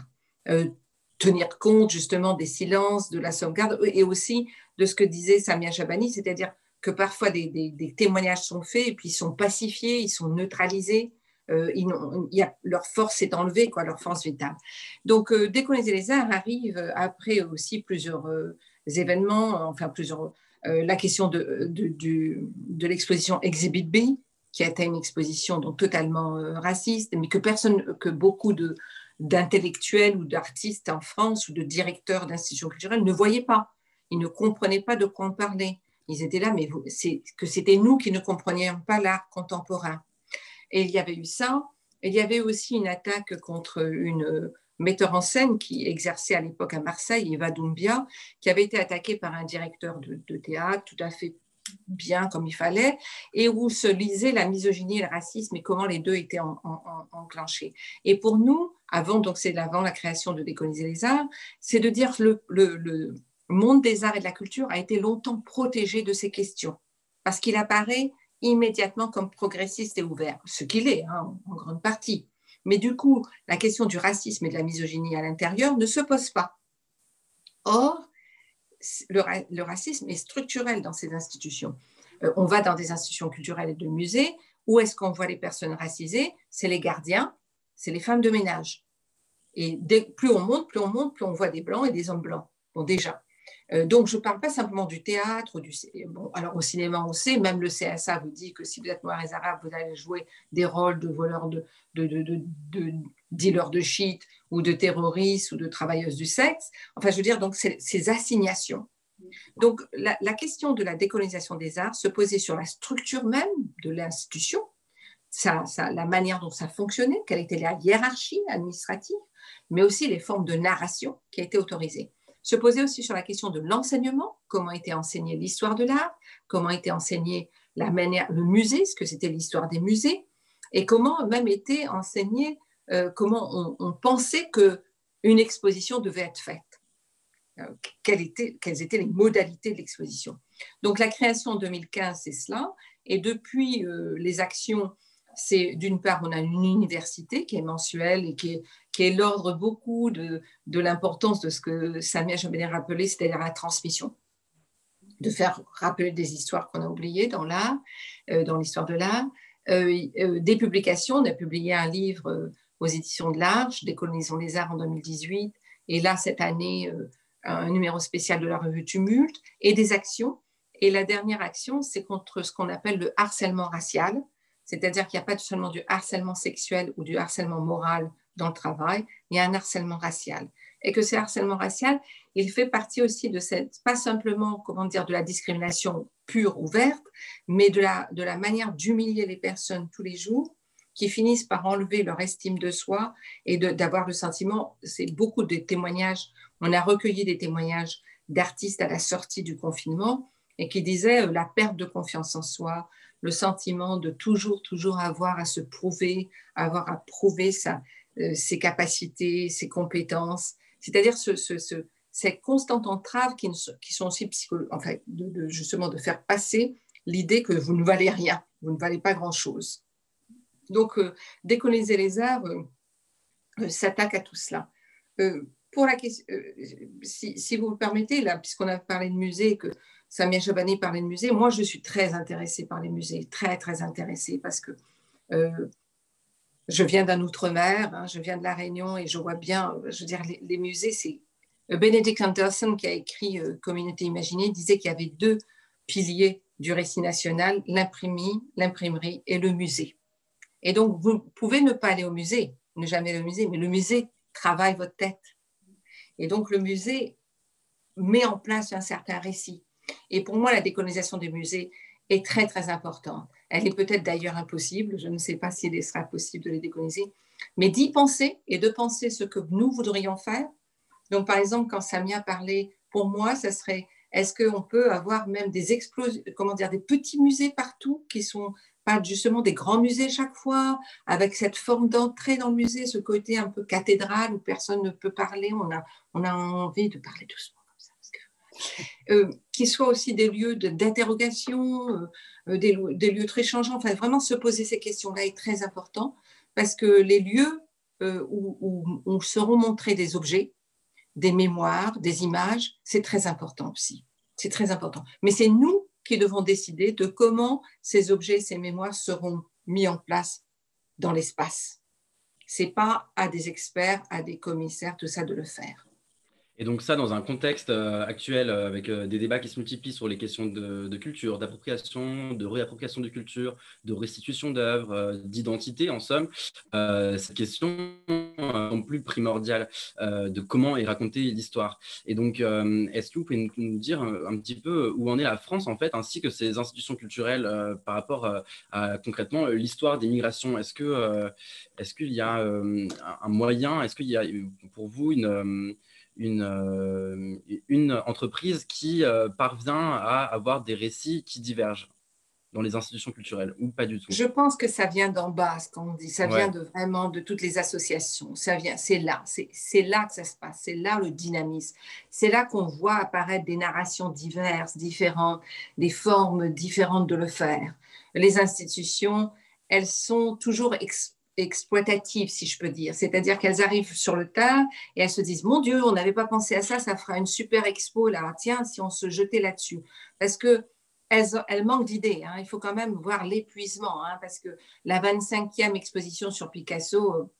tenir compte justement des silences, de la sauvegarde, et aussi de ce que disait Samia Chabani, c'est-à-dire que parfois des témoignages sont faits et puis ils sont pacifiés, ils sont neutralisés. Leur force est enlevée, quoi, leur force vitale. Donc, Décoloniser les arts arrive après aussi plusieurs événements, la question de l'exposition Exhibit B, qui a été une exposition donc totalement raciste, mais que beaucoup d'intellectuels ou d'artistes en France ou de directeurs d'institutions culturelles ne voyaient pas. Ils ne comprenaient pas de quoi on parlait. Ils étaient là, mais c'était nous qui ne comprenions pas l'art contemporain. Et il y avait eu ça. Et il y avait aussi une attaque contre une metteur en scène qui exerçait à l'époque à Marseille, Eva Doumbia, qui avait été attaquée par un directeur de théâtre tout à fait bien comme il fallait, et où se lisait la misogynie et le racisme et comment les deux étaient enclenchés. Et pour nous, c'est avant la création de Décoloniser les arts, c'est de dire que le monde des arts et de la culture a été longtemps protégé de ces questions, parce qu'il apparaît immédiatement comme progressiste et ouvert, ce qu'il est, hein, en grande partie. Mais du coup, la question du racisme et de la misogynie à l'intérieur ne se pose pas. Or, le racisme est structurel dans ces institutions. On va dans des institutions culturelles et de musées, où est-ce qu'on voit les personnes racisées? C'est les gardiens, c'est les femmes de ménage. Et plus on monte, plus on voit des blancs et des hommes blancs. Bon, déjà. Donc, je ne parle pas simplement du théâtre. Alors, au cinéma, on sait, même le CSA vous dit que si vous êtes noir et arabe, vous allez jouer des rôles de voleurs, de dealers de shit, ou de terroristes, ou de travailleuses du sexe. Enfin, je veux dire, donc, ces assignations Donc, la question de la décolonisation des arts se posait sur la structure même de l'institution, la manière dont ça fonctionnait, quelle était la hiérarchie administrative, mais aussi les formes de narration qui étaient autorisées. Se posait aussi sur la question de l'enseignement, comment était enseignée l'histoire de l'art, comment était enseignée le musée, ce que c'était l'histoire des musées, et comment même était enseignée, comment on pensait qu'une exposition devait être faite. Quelles étaient les modalités de l'exposition. Donc la création en 2015, c'est cela, et depuis les actions, c'est d'une part, on a une université qui est mensuelle et qui est l'ordre beaucoup de l'importance de ce que Samia Jobenet rappelait, c'est-à-dire la transmission, de faire rappeler des histoires qu'on a oubliées dans l'art, dans l'histoire de l'art. Des publications, on a publié un livre aux éditions de l'Arche, Décolonisons les arts en 2018, et là, cette année, un numéro spécial de la revue Tumulte, et des actions. Et la dernière action, c'est contre ce qu'on appelle le harcèlement racial, c'est-à-dire qu'il n'y a pas seulement du harcèlement sexuel ou du harcèlement moral dans le travail, il y a un harcèlement racial. Et que ce harcèlement racial, il fait partie aussi de pas simplement, comment dire, de la discrimination pure ou verte, mais de la manière d'humilier les personnes tous les jours, qui finissent par enlever leur estime de soi et d'avoir le sentiment, c'est beaucoup de témoignages, on a recueilli des témoignages d'artistes à la sortie du confinement et qui disaient la perte de confiance en soi, le sentiment de toujours avoir à se prouver, avoir à prouver ses capacités, ses compétences, c'est-à-dire cette constante entrave qui sont aussi en fait, justement de faire passer l'idée que vous ne valez rien, vous ne valez pas grand-chose. Donc, décoloniser les arts s'attaque à tout cela. Pour la question, si vous me permettez, là, puisqu'on a parlé de musée, que Samia Jobenet parlait de musée, moi je suis très intéressée par les musées, très très intéressée, parce que je viens d'un outre-mer, hein, je viens de La Réunion et je vois bien, je veux dire, les musées, c'est... Benedict Anderson, qui a écrit Communauté imaginée, disait qu'il y avait 2 piliers du récit national, l'imprimerie et le musée. Et donc, vous pouvez ne pas aller au musée, ne jamais aller au musée, mais le musée travaille votre tête. Et donc, le musée met en place un certain récit. Et pour moi, la décolonisation des musées est très, très importante. Elle est peut-être d'ailleurs impossible, je ne sais pas s'il sera possible de les décoloniser, mais d'y penser et de penser ce que nous voudrions faire. Donc, par exemple, quand Samia parlait, pour moi, ça serait, est-ce qu'on peut avoir même des petits musées partout qui sont pas justement des grands musées chaque fois, avec cette forme d'entrée dans le musée, ce côté un peu cathédrale où personne ne peut parler, on a envie de parler doucement comme ça. Qui soient aussi des lieux d'interrogation, des lieux très changeants, enfin vraiment se poser ces questions-là est très important, parce que les lieux où seront montrés des objets, des mémoires, des images, c'est très important aussi. C'est très important. Mais c'est nous qui devons décider de comment ces objets, ces mémoires seront mis en place dans l'espace. Ce n'est pas à des experts, à des commissaires, tout ça de le faire. Et donc ça, dans un contexte actuel, avec des débats qui se multiplient sur les questions de culture, d'appropriation, de réappropriation de culture, de restitution d'œuvres, d'identité, en somme, cette question est plus primordiale de comment est racontée l'histoire. Et donc, est-ce que vous pouvez nous dire un petit peu où en est la France, en fait, ainsi que ses institutions culturelles par rapport à concrètement l'histoire des migrations? Est-ce qu'il y a un moyen, est-ce qu'il y a pour vous une entreprise qui parvient à avoir des récits qui divergent dans les institutions culturelles ou pas du tout? Je pense que ça vient d'en bas, ce qu'on dit. Ça vient vraiment de toutes les associations. C'est là que ça se passe. C'est là le dynamisme. C'est là qu'on voit apparaître des narrations diverses, différentes, des formes différentes de le faire. Les institutions, elles sont toujours exploitatives, si je peux dire. C'est-à-dire qu'elles arrivent sur le tas et elles se disent « Mon Dieu, on n'avait pas pensé à ça, ça fera une super expo là. Tiens, si on se jetait là-dessus. » Parce que elles manquent d'idées. Hein. Il faut quand même voir l'épuisement, hein, parce que la 25e exposition sur Picasso,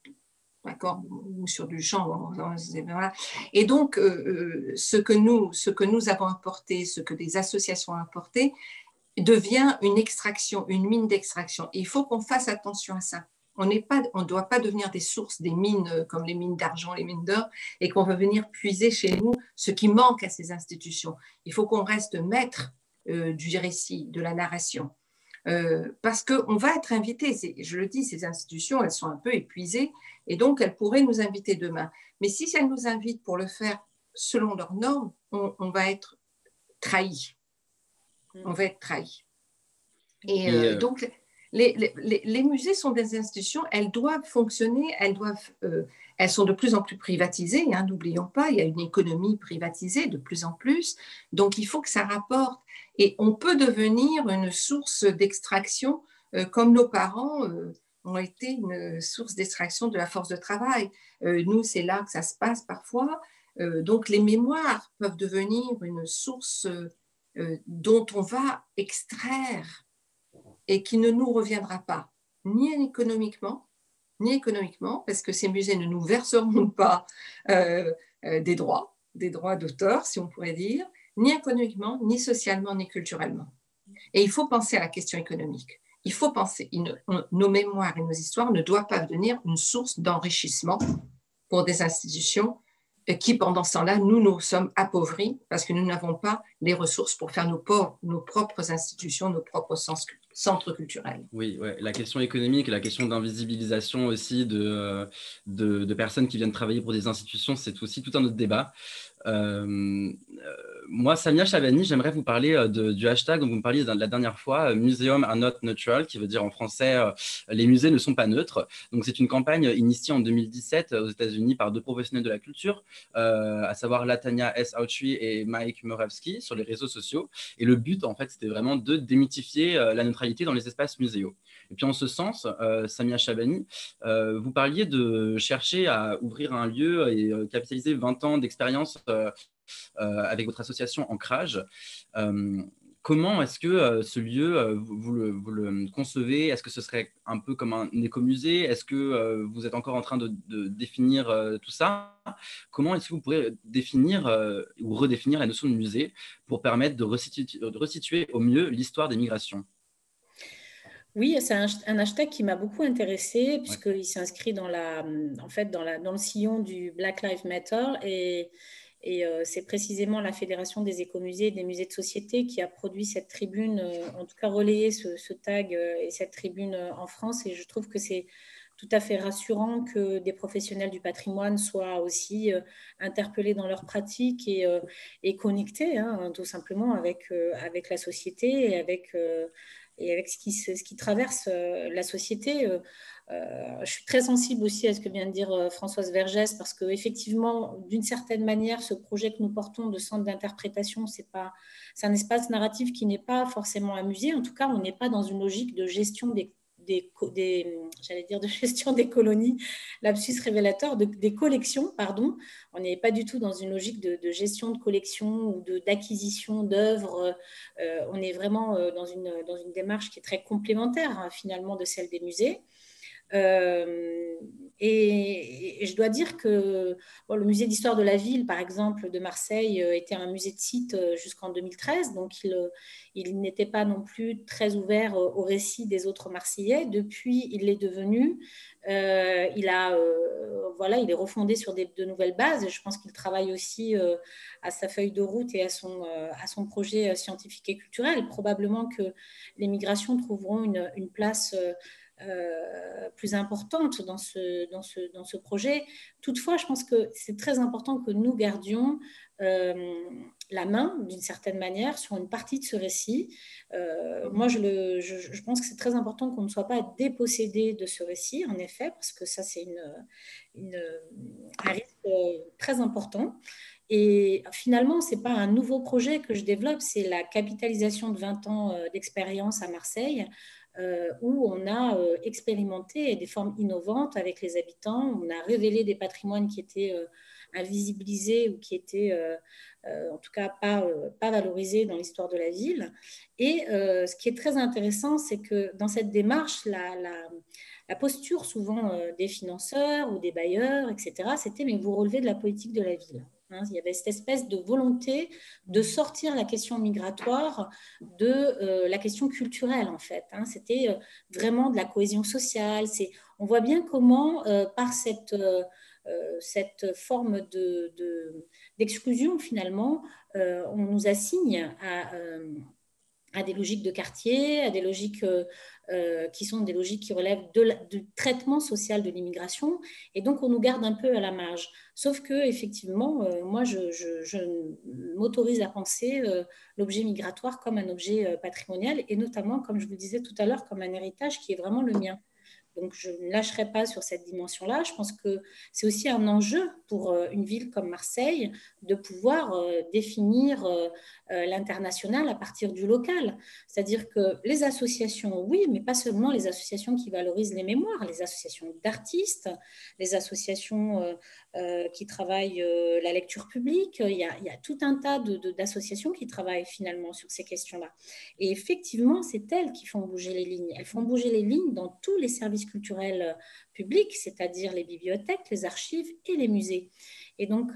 d'accord, ou sur Duchamp, voilà. Et donc, ce que nous avons apporté, ce que les associations ont apporté, devient une extraction, une mine d'extraction. Et il faut qu'on fasse attention à ça. On ne doit pas devenir des sources, des mines comme les mines d'argent, les mines d'or, et qu'on va venir puiser chez nous ce qui manque à ces institutions. Il faut qu'on reste maître du récit, de la narration. Parce qu'on va être invité, je le dis, ces institutions, elles sont un peu épuisées, et donc elles pourraient nous inviter demain. Mais si elles nous invitent pour le faire selon leurs normes, on va être trahi. On va être trahi. Et donc, les musées sont des institutions, elles doivent fonctionner, elles sont de plus en plus privatisées, hein, n'oublions pas, il y a une économie privatisée de plus en plus, donc il faut que ça rapporte. Et on peut devenir une source d'extraction, comme nos parents ont été une source d'extraction de la force de travail. Nous, c'est là que ça se passe parfois. Donc les mémoires peuvent devenir une source dont on va extraire et qui ne nous reviendra pas, ni économiquement, parce que ces musées ne nous verseront pas des droits d'auteur, si on pourrait dire, ni économiquement, ni socialement, ni culturellement. Et il faut penser à la question économique. Il faut penser, nos mémoires et nos histoires ne doivent pas devenir une source d'enrichissement pour des institutions qui, pendant ce temps-là, nous sommes appauvris parce que nous n'avons pas les ressources pour faire nos propres institutions, nos propres centres culturels. Oui, ouais. La question économique, la question d'invisibilisation aussi de personnes qui viennent travailler pour des institutions, c'est aussi tout un autre débat. Moi, Samia Chabani, j'aimerais vous parler du hashtag dont vous me parliez la dernière fois, Museum are not neutral, qui veut dire en français les musées ne sont pas neutres. Donc, c'est une campagne initiée en 2017 aux États-Unis par deux professionnels de la culture, à savoir Latanya S. Autry et Mike Moravsky sur les réseaux sociaux. Et le but, en fait, c'était vraiment de démythifier la neutralité dans les espaces muséaux. Et puis, en ce sens, Samia Chabani, vous parliez de chercher à ouvrir un lieu et capitaliser 20 ans d'expérience avec votre association Ancrage. Comment est-ce que ce lieu, vous le concevez? Est-ce que ce serait un peu comme un écomusée? Est-ce que vous êtes encore en train de définir tout ça? Comment est-ce que vous pourrez définir ou redéfinir la notion de musée pour permettre de resituer au mieux l'histoire des migrations? Oui, c'est un hashtag qui m'a beaucoup intéressée puisqu'il s'inscrit dans le sillon du Black Lives Matter et c'est précisément la Fédération des écomusées et des musées de société qui a produit cette tribune, en tout cas relayé ce tag et cette tribune en France. Et je trouve que c'est tout à fait rassurant que des professionnels du patrimoine soient aussi interpellés dans leur pratique et connectés, hein, tout simplement avec la société et avec ce qui traverse la société. Je suis très sensible aussi à ce que vient de dire Françoise Vergès, parce qu'effectivement, d'une certaine manière, ce projet que nous portons de centre d'interprétation, c'est un espace narratif qui n'est pas forcément un musée. En tout cas, on n'est pas dans une logique de gestion de gestion des colonies, lapsus révélateur, des collections, pardon. On n'est pas du tout dans une logique de gestion de collections ou d'acquisition d'œuvres. On est vraiment dans une démarche qui est très complémentaire, hein, finalement, de celle des musées. Et je dois dire que le musée d'histoire de la ville, par exemple, de Marseille, était un musée de site jusqu'en 2013, donc il n'était pas non plus très ouvert au récit des autres Marseillais. Depuis, il l'est devenu. Il est refondé sur de nouvelles bases. Je pense qu'il travaille aussi à sa feuille de route et à son projet scientifique et culturel. Probablement que les migrations trouveront une place plus importante dans ce projet. Toutefois, je pense que c'est très important que nous gardions la main, d'une certaine manière, sur une partie de ce récit. Moi, je pense que c'est très important qu'on ne soit pas dépossédé de ce récit, en effet, parce que ça, c'est un risque très important. Et finalement, ce n'est pas un nouveau projet que je développe, c'est la capitalisation de 20 ans d'expérience à Marseille, où on a expérimenté des formes innovantes avec les habitants. On a révélé des patrimoines qui étaient invisibilisés ou qui étaient en tout cas pas valorisés dans l'histoire de la ville. Et ce qui est très intéressant, c'est que dans cette démarche, la posture souvent des financeurs ou des bailleurs, etc., c'était « mais vous relevez de la politique de la ville ». hein. Il y avait cette espèce de volonté de sortir la question migratoire de la question culturelle, en fait, hein. C'était vraiment de la cohésion sociale. On voit bien comment, par cette forme d'exclusion, finalement, on nous assigne à des logiques de quartier, à des logiques qui sont des logiques qui relèvent du traitement social de l'immigration, et donc on nous garde un peu à la marge. Sauf que effectivement, moi, je m'autorise à penser l'objet migratoire comme un objet patrimonial, et notamment, comme je vous le disais tout à l'heure, comme un héritage qui est vraiment le mien. Donc, je ne lâcherai pas sur cette dimension-là. Je pense que c'est aussi un enjeu pour une ville comme Marseille de pouvoir définir l'international à partir du local. C'est-à-dire que les associations, oui, mais pas seulement les associations qui valorisent les mémoires, les associations d'artistes, les associations qui travaillent la lecture publique. Il y a tout un tas d'associations qui travaillent finalement sur ces questions-là. Et effectivement, c'est elles qui font bouger les lignes. Elles font bouger les lignes dans tous les services culturels publics, c'est-à-dire les bibliothèques, les archives et les musées. Et donc,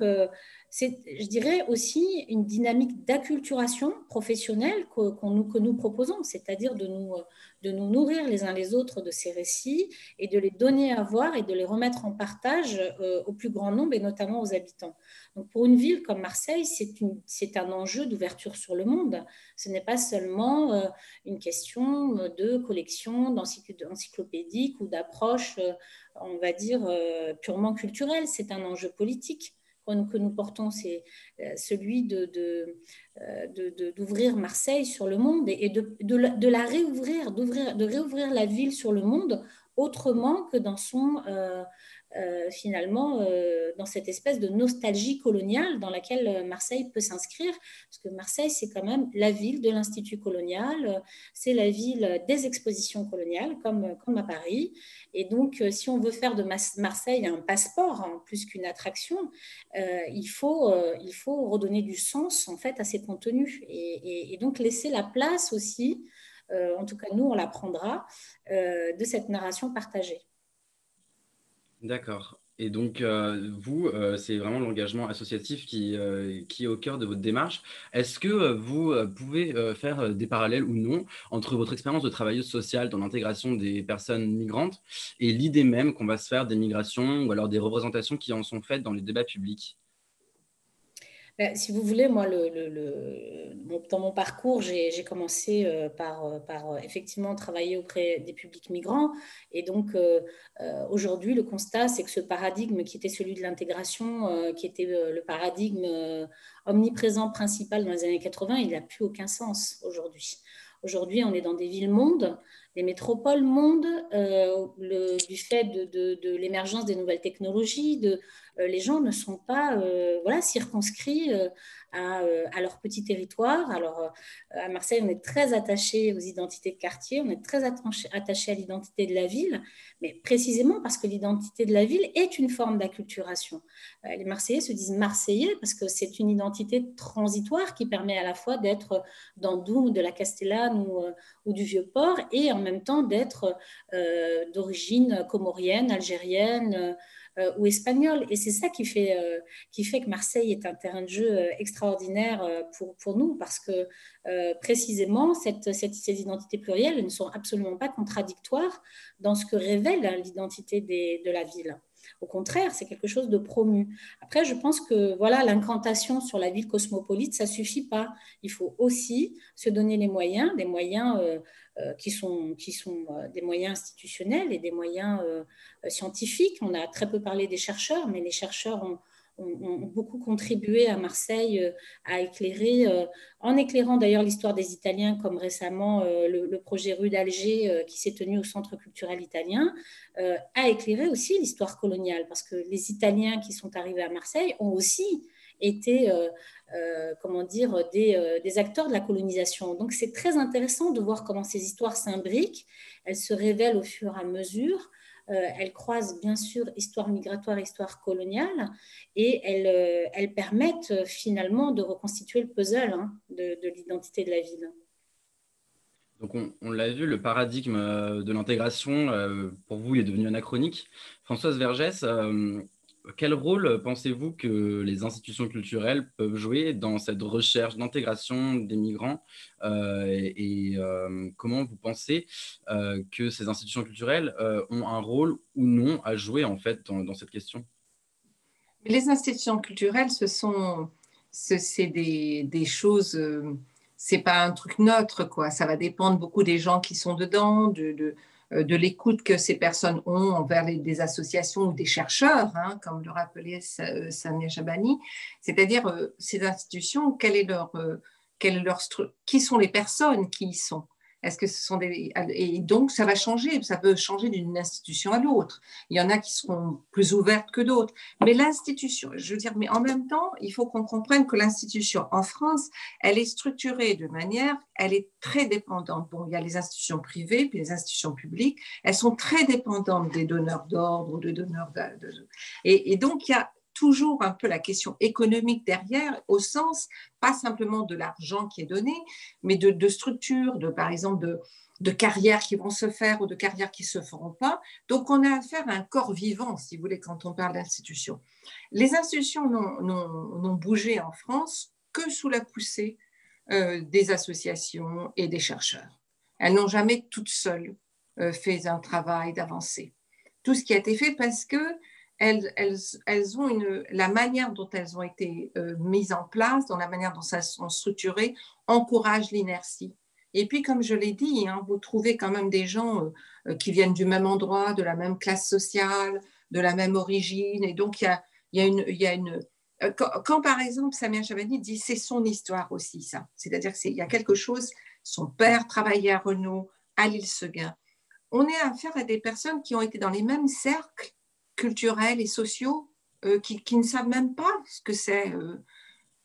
c'est, je dirais, aussi une dynamique d'acculturation professionnelle que nous proposons, c'est-à-dire de nous nourrir les uns les autres de ces récits et de les donner à voir et de les remettre en partage au plus grand nombre et notamment aux habitants. Donc, pour une ville comme Marseille, c'est un enjeu d'ouverture sur le monde. Ce n'est pas seulement une question de collection, d'encyclopédique ou d'approche, on va dire, purement culturelle. C'est un enjeu politique que nous portons, c'est celui d'ouvrir Marseille sur le monde et de la réouvrir, de réouvrir la ville sur le monde autrement que dans finalement, dans cette espèce de nostalgie coloniale dans laquelle Marseille peut s'inscrire, parce que Marseille, c'est quand même la ville de l'Institut colonial, c'est la ville des expositions coloniales, comme à Paris. Et donc, si on veut faire de Marseille un passeport, hein, plus qu'une attraction, il faut redonner du sens, en fait, à ces contenus et donc laisser la place aussi, en tout cas, nous, on la prendra, de cette narration partagée. D'accord. Et donc, vous, c'est vraiment l'engagement associatif qui est au cœur de votre démarche. Est-ce que vous pouvez faire des parallèles ou non entre votre expérience de travailleuse sociale dans l'intégration des personnes migrantes et l'idée même qu'on va se faire des migrations ou alors des représentations qui en sont faites dans les débats publics? Si vous voulez, moi, dans mon parcours, j'ai commencé par effectivement travailler auprès des publics migrants. Et donc, aujourd'hui, le constat, c'est que ce paradigme qui était celui de l'intégration, qui était le paradigme omniprésent principal dans les années 80, il n'a plus aucun sens aujourd'hui. Aujourd'hui, on est dans des villes-mondes, des métropoles-mondes, du fait de l'émergence des nouvelles technologies, les gens ne sont pas circonscrits à leur petit territoire. Alors, à Marseille, on est très attaché aux identités de quartier, on est très attaché à l'identité de la ville, mais précisément parce que l'identité de la ville est une forme d'acculturation. Les Marseillais se disent Marseillais parce que c'est une identité transitoire qui permet à la fois d'être d'Andoum, de la Castellane ou du Vieux-Port et en même temps d'être d'origine comorienne, algérienne, ou espagnol. Et c'est ça qui fait que Marseille est un terrain de jeu extraordinaire pour nous, parce que précisément, ces identités plurielles ne sont absolument pas contradictoires dans ce que révèle l'identité de la ville. Au contraire, c'est quelque chose de promu. Après, je pense que voilà, l'incantation sur la ville cosmopolite, ça ne suffit pas. Il faut aussi se donner les moyens, des moyens qui sont des moyens institutionnels et des moyens scientifiques. On a très peu parlé des chercheurs, mais les chercheurs ont beaucoup contribué à Marseille à éclairer, en éclairant d'ailleurs l'histoire des Italiens, comme récemment le projet Rue d'Alger qui s'est tenu au Centre culturel italien, a éclairé aussi l'histoire coloniale, parce que les Italiens qui sont arrivés à Marseille ont aussi été des acteurs de la colonisation. Donc c'est très intéressant de voir comment ces histoires s'imbriquent, elles se révèlent au fur et à mesure. Elles croisent bien sûr histoire migratoire, histoire coloniale, et elles permettent finalement de reconstituer le puzzle de l'identité de la ville. Donc, on l'a vu, le paradigme de l'intégration, pour vous, il est devenu anachronique. Françoise Vergès, quel rôle pensez-vous que les institutions culturelles peuvent jouer dans cette recherche d'intégration des migrants comment vous pensez que ces institutions culturelles ont un rôle ou non à jouer en fait dans cette question? Les institutions culturelles, c'est des choses, c'est pas un truc neutre, quoi. Ça va dépendre beaucoup des gens qui sont dedans, de l'écoute que ces personnes ont envers des associations ou des chercheurs, hein, comme le rappelait Samia Chabani. C'est-à-dire, ces institutions, qui sont les personnes qui y sont? Est-ce que ce sont et donc, ça va changer, ça peut changer d'une institution à l'autre. Il y en a qui seront plus ouvertes que d'autres. Mais l'institution, je veux dire, mais en même temps, il faut qu'on comprenne que l'institution en France, elle est structurée de manière, elle est très dépendante. Bon, il y a les institutions privées, puis les institutions publiques, elles sont très dépendantes des donneurs d'ordre ou des donneurs et donc, il y a toujours un peu la question économique derrière, au sens, pas simplement de l'argent qui est donné, mais de structures, par exemple, de carrières qui vont se faire ou de carrières qui ne se feront pas. Donc, on a affaire à un corps vivant, si vous voulez, quand on parle d'institutions. Les institutions n'ont bougé en France que sous la poussée des associations et des chercheurs. Elles n'ont jamais toutes seules fait un travail d'avancée. Tout ce qui a été fait parce que elles ont la manière dont elles ont été mises en place, dans la manière dont elles sont structurées, encourage l'inertie. Et puis, comme je l'ai dit, hein, vous trouvez quand même des gens qui viennent du même endroit, de la même classe sociale, de la même origine. Et donc, il y a une quand, par exemple, Samia Chabani dit c'est son histoire aussi, ça. C'est-à-dire qu'il y a quelque chose, son père travaillait à Renault, à l'île Seguin. On est à affaire à des personnes qui ont été dans les mêmes cercles culturels et sociaux, qui ne savent même pas ce que c'est.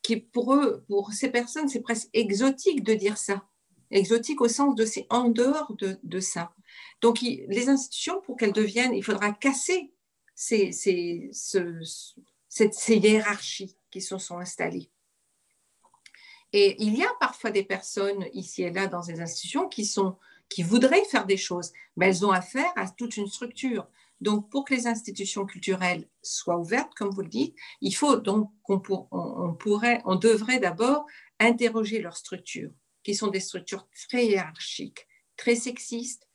Qui pour eux, pour ces personnes, c'est presque exotique de dire ça. Exotique au sens de c'est en dehors de ça. Donc, les institutions, pour qu'elles deviennent, il faudra casser ces hiérarchies qui se sont installées. Et il y a parfois des personnes ici et là dans ces institutions qui voudraient faire des choses, mais elles ont affaire à toute une structure. Donc, pour que les institutions culturelles soient ouvertes, comme vous le dites, il faut donc on devrait d'abord interroger leurs structures, qui sont des structures très hiérarchiques, très sexistes,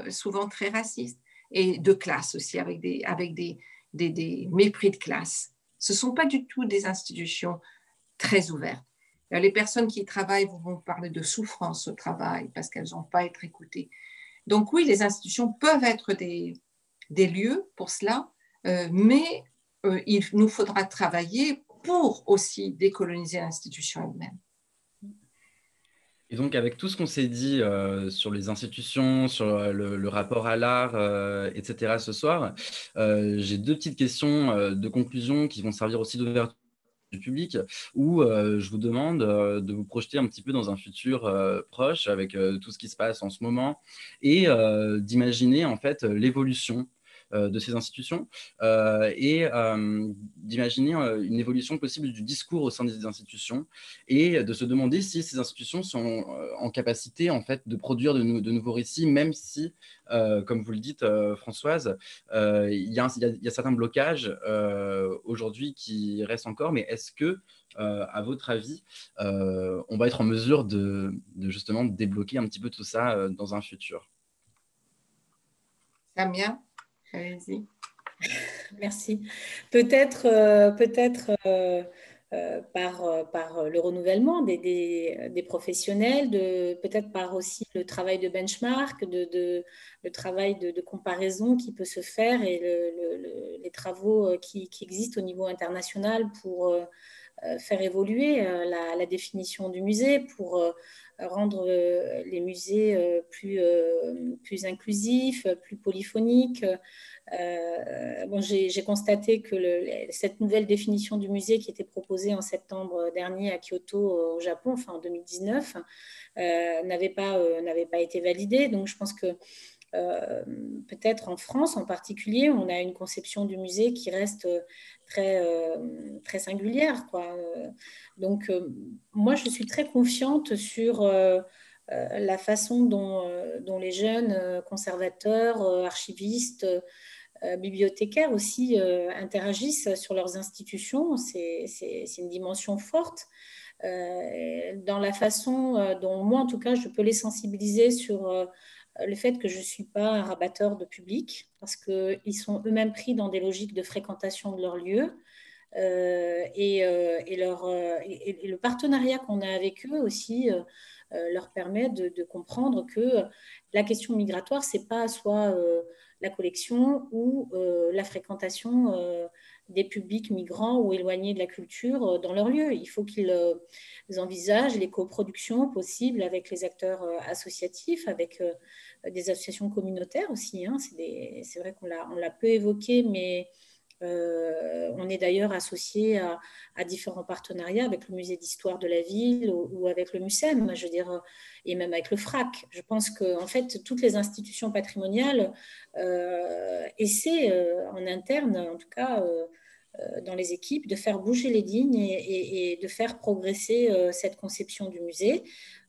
souvent très racistes, et de classe aussi, avec des mépris de classe. Ce ne sont pas du tout des institutions très ouvertes. Les personnes qui y travaillent vont parler de souffrance au travail parce qu'elles n'ont pas à être écoutées. Donc oui, les institutions peuvent être des lieux pour cela, mais il nous faudra travailler pour aussi décoloniser l'institution elle-même. Et donc, avec tout ce qu'on s'est dit sur les institutions, sur le rapport à l'art, etc. ce soir, j'ai deux petites questions de conclusion qui vont servir aussi d'ouverture du public, où je vous demande de vous projeter un petit peu dans un futur proche avec tout ce qui se passe en ce moment et d'imaginer en fait l'évolution de ces institutions et d'imaginer une évolution possible du discours au sein des institutions et de se demander si ces institutions sont en capacité en fait de produire de nouveaux récits, même si, comme vous le dites, Françoise, il y a certains blocages aujourd'hui qui restent encore, mais est-ce que, à votre avis, on va être en mesure de justement débloquer un petit peu tout ça dans un futur? Samia, allez-y. Merci. Peut-être par le renouvellement des professionnels, peut-être par aussi le travail de benchmark, le travail de comparaison qui peut se faire et les travaux qui existent au niveau international pour faire évoluer la définition du musée, pour rendre les musées plus inclusifs, plus polyphoniques. Bon, j'ai constaté que cette nouvelle définition du musée qui était proposée en septembre dernier à Kyoto, au Japon, enfin en 2019, n'avait pas été validée. Donc, je pense que peut-être en France en particulier, on a une conception du musée qui reste très singulière, quoi. Donc, moi, je suis très confiante sur la façon dont les jeunes conservateurs, archivistes, bibliothécaires aussi interagissent sur leurs institutions. C'est une dimension forte. Dans la façon dont moi, en tout cas, je peux les sensibiliser sur le fait que je ne suis pas un rabatteur de public, parce qu'ils sont eux-mêmes pris dans des logiques de fréquentation de leur lieu. Et le partenariat qu'on a avec eux aussi leur permet de comprendre que la question migratoire, ce n'est pas soit la collection ou la fréquentation des publics migrants ou éloignés de la culture dans leur lieu. Il faut qu'ils envisagent les coproductions possibles avec les acteurs associatifs, avec des associations communautaires aussi. Hein. C'est vrai qu'on l'a peu évoqué, mais on est d'ailleurs associé à différents partenariats avec le musée d'histoire de la ville ou avec le MUSEM, je veux dire, et même avec le FRAC. Je pense que en fait, toutes les institutions patrimoniales essaient en interne, en tout cas dans les équipes, de faire bouger les lignes et de faire progresser cette conception du musée.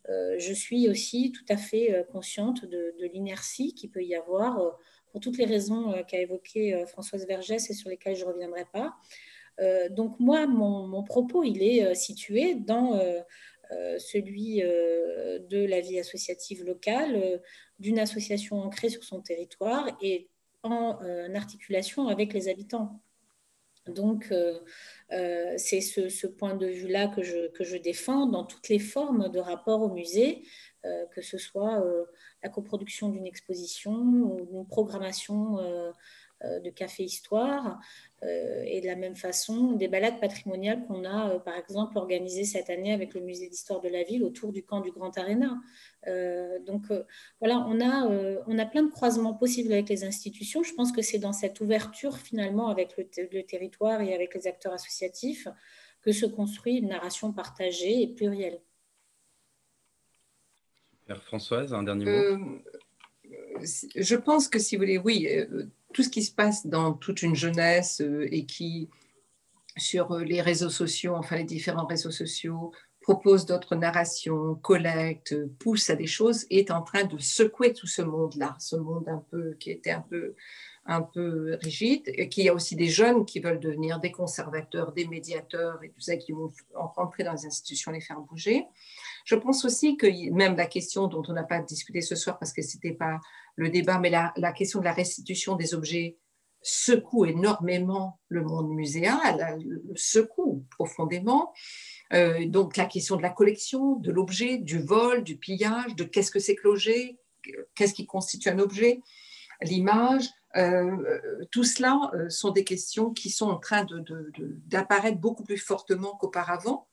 Je suis aussi tout à fait consciente de l'inertie qu'il peut y avoir pour toutes les raisons qu'a évoquées Françoise Vergès et sur lesquelles je ne reviendrai pas. Donc moi, mon propos, il est situé dans celui de la vie associative locale, d'une association ancrée sur son territoire et en articulation avec les habitants. Donc, c'est ce point de vue-là que je défends dans toutes les formes de rapport au musée, que ce soit la coproduction d'une exposition ou d'une programmation de café histoire, et de la même façon des balades patrimoniales qu'on a par exemple organisées cette année avec le musée d'histoire de la ville autour du camp du Grand Aréna. Donc voilà, on a plein de croisements possibles avec les institutions. Je pense que c'est dans cette ouverture finalement avec le territoire et avec les acteurs associatifs que se construit une narration partagée et plurielle. Françoise, un dernier mot. Je pense que si vous voulez, oui, tout ce qui se passe dans toute une jeunesse et qui, sur les réseaux sociaux, enfin les différents réseaux sociaux, propose d'autres narrations, collecte, pousse à des choses, est en train de secouer tout ce monde-là, ce monde un peu qui était un peu rigide, et qu'il y a aussi des jeunes qui veulent devenir des conservateurs, des médiateurs et tout ça, qui vont rentrer dans les institutions, les faire bouger. Je pense aussi que même la question dont on n'a pas discuté ce soir parce que ce n'était pas le débat, mais la question de la restitution des objets secoue énormément le monde muséal, le secoue profondément. Donc la question de la collection, de l'objet, du vol, du pillage, de qu'est-ce que c'est que l'objet, qu'est-ce qui constitue un objet, l'image, tout cela sont des questions qui sont en train d'apparaître beaucoup plus fortement qu'auparavant.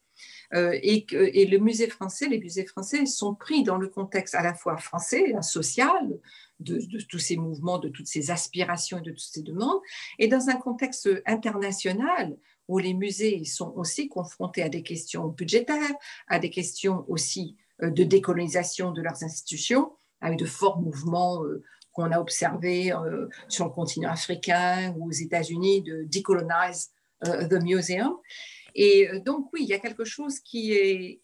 Et les musées français sont pris dans le contexte à la fois français, social, de tous ces mouvements, de toutes ces aspirations et de toutes ces demandes, et dans un contexte international où les musées sont aussi confrontés à des questions budgétaires, à des questions aussi de décolonisation de leurs institutions, avec de forts mouvements qu'on a observés sur le continent africain ou aux États-Unis de decolonize the museum. Et donc, oui, il y a quelque chose qui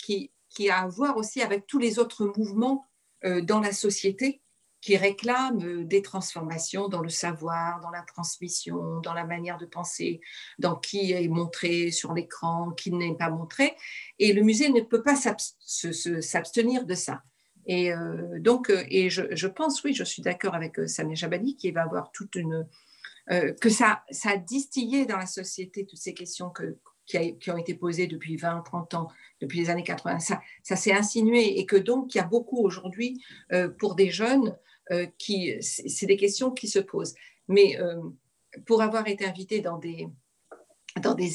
a à voir aussi avec tous les autres mouvements dans la société qui réclament des transformations dans le savoir, dans la transmission, dans la manière de penser, dans qui est montré sur l'écran, qui n'est pas montré. Et le musée ne peut pas s'abstenir de ça. Et donc, je pense, oui, je suis d'accord avec Samia Jabali, qui va avoir toute une... que ça a distillé dans la société toutes ces questions qui ont été posées depuis 20, 30 ans, depuis les années 80. Ça s'est insinué et que donc, il y a beaucoup aujourd'hui pour des jeunes c'est des questions qui se posent. Mais pour avoir été invitée dans des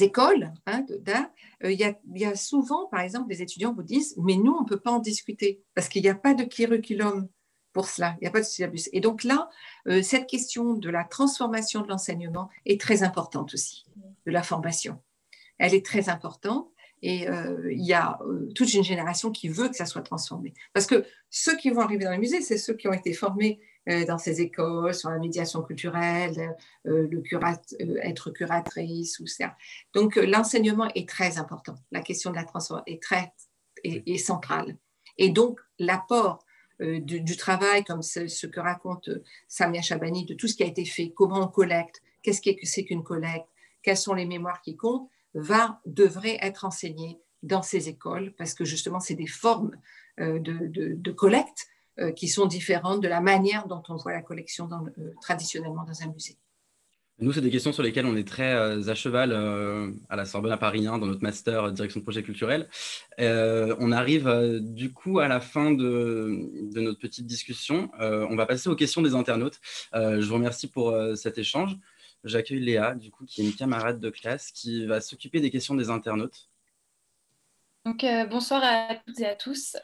écoles d'art, il y a souvent, par exemple, des étudiants vous disent « mais nous, on ne peut pas en discuter parce qu'il n'y a pas de curriculum pour cela, il n'y a pas de syllabus ». Et donc là, cette question de la transformation de l'enseignement est très importante aussi, de la formation. Elle est très importante et il y a toute une génération qui veut que ça soit transformé. Parce que ceux qui vont arriver dans les musées, c'est ceux qui ont été formés dans ces écoles, sur la médiation culturelle, être curatrice ou ça. Donc l'enseignement est très important. La question de la transformation est centrale. Et donc l'apport du travail, comme ce que raconte Samia Chabani, de tout ce qui a été fait, comment on collecte, qu'est-ce que c'est qu'une collecte, quelles sont les mémoires qui comptent, devrait être enseigné dans ces écoles, parce que justement, c'est des formes de collecte qui sont différentes de la manière dont on voit la collection traditionnellement dans un musée. Nous, c'est des questions sur lesquelles on est très à cheval à la Sorbonne à Paris 1, dans notre master direction de projet culturel. On arrive du coup à la fin de notre petite discussion. On va passer aux questions des internautes. Je vous remercie pour cet échange. J'accueille Léa, du coup, qui est une camarade de classe qui va s'occuper des questions des internautes. Donc, bonsoir à toutes et à tous.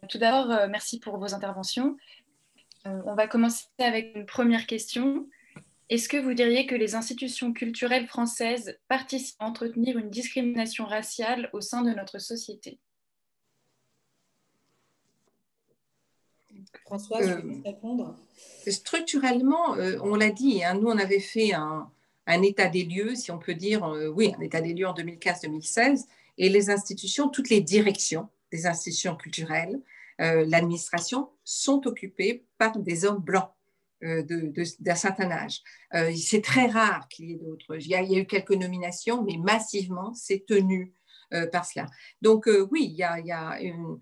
Tout d'abord, merci pour vos interventions. On va commencer avec une première question. Est-ce que vous diriez que les institutions culturelles françaises participent à entretenir une discrimination raciale au sein de notre société? François, je vais répondre. Structurellement, on l'a dit, hein, nous on avait fait un état des lieux, si on peut dire, oui, un état des lieux en 2015-2016, et les institutions, toutes les directions des institutions culturelles, l'administration, sont occupées par des hommes blancs d'un certain âge. C'est très rare qu'il y ait d'autres. Il y a eu quelques nominations, mais massivement, c'est tenu par cela. Donc oui, il y a une...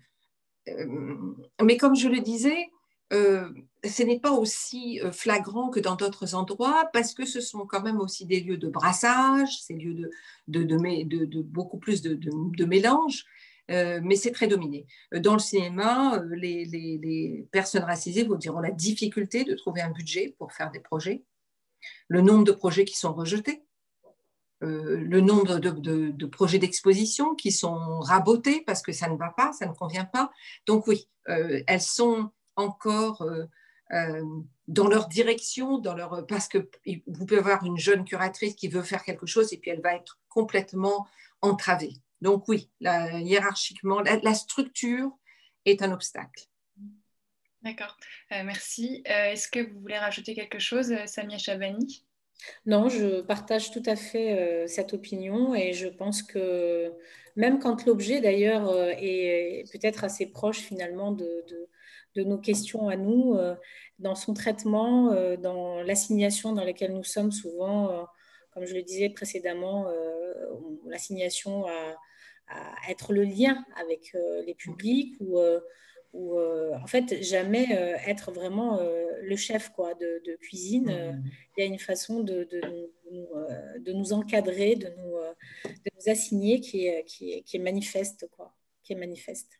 mais comme je le disais, ce n'est pas aussi flagrant que dans d'autres endroits parce que ce sont quand même aussi des lieux de brassage, ces lieux de beaucoup plus de mélange, mais c'est très dominé. Dans le cinéma, les personnes racisées vous diront la difficulté de trouver un budget pour faire des projets, le nombre de projets qui sont rejetés, le nombre de projets d'exposition qui sont rabotés parce que ça ne va pas, ça ne convient pas. Donc oui, elles sont encore dans leur direction, parce que vous pouvez avoir une jeune curatrice qui veut faire quelque chose et puis elle va être complètement entravée. Donc oui, hiérarchiquement, la structure est un obstacle. D'accord, merci. Est-ce que vous voulez rajouter quelque chose, Samia Chabani? Non, je partage tout à fait cette opinion et je pense que même quand l'objet d'ailleurs est peut-être assez proche finalement de nos questions à nous, dans son traitement, dans l'assignation dans laquelle nous sommes souvent, comme je le disais précédemment, l'assignation à être le lien avec les publics ou en fait jamais être vraiment le chef quoi, de cuisine. Il y a une façon de nous encadrer, de nous assigner qui est manifeste, quoi, qui est manifeste.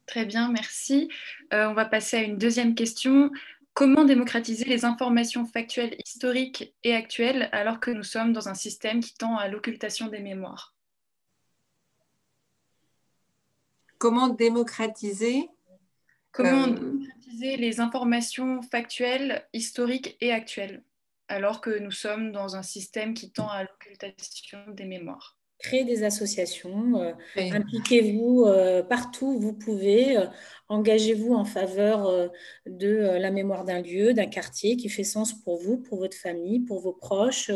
Très bien, merci. On va passer à une deuxième question. Comment démocratiser les informations factuelles, historiques et actuelles alors que nous sommes dans un système qui tend à l'occultation des mémoires? Comment démocratiser les informations factuelles, historiques et actuelles alors que nous sommes dans un système qui tend à l'occultation des mémoires? Créez des associations, impliquez-vous partout où vous pouvez, engagez-vous en faveur de la mémoire d'un lieu, d'un quartier qui fait sens pour vous, pour votre famille, pour vos proches,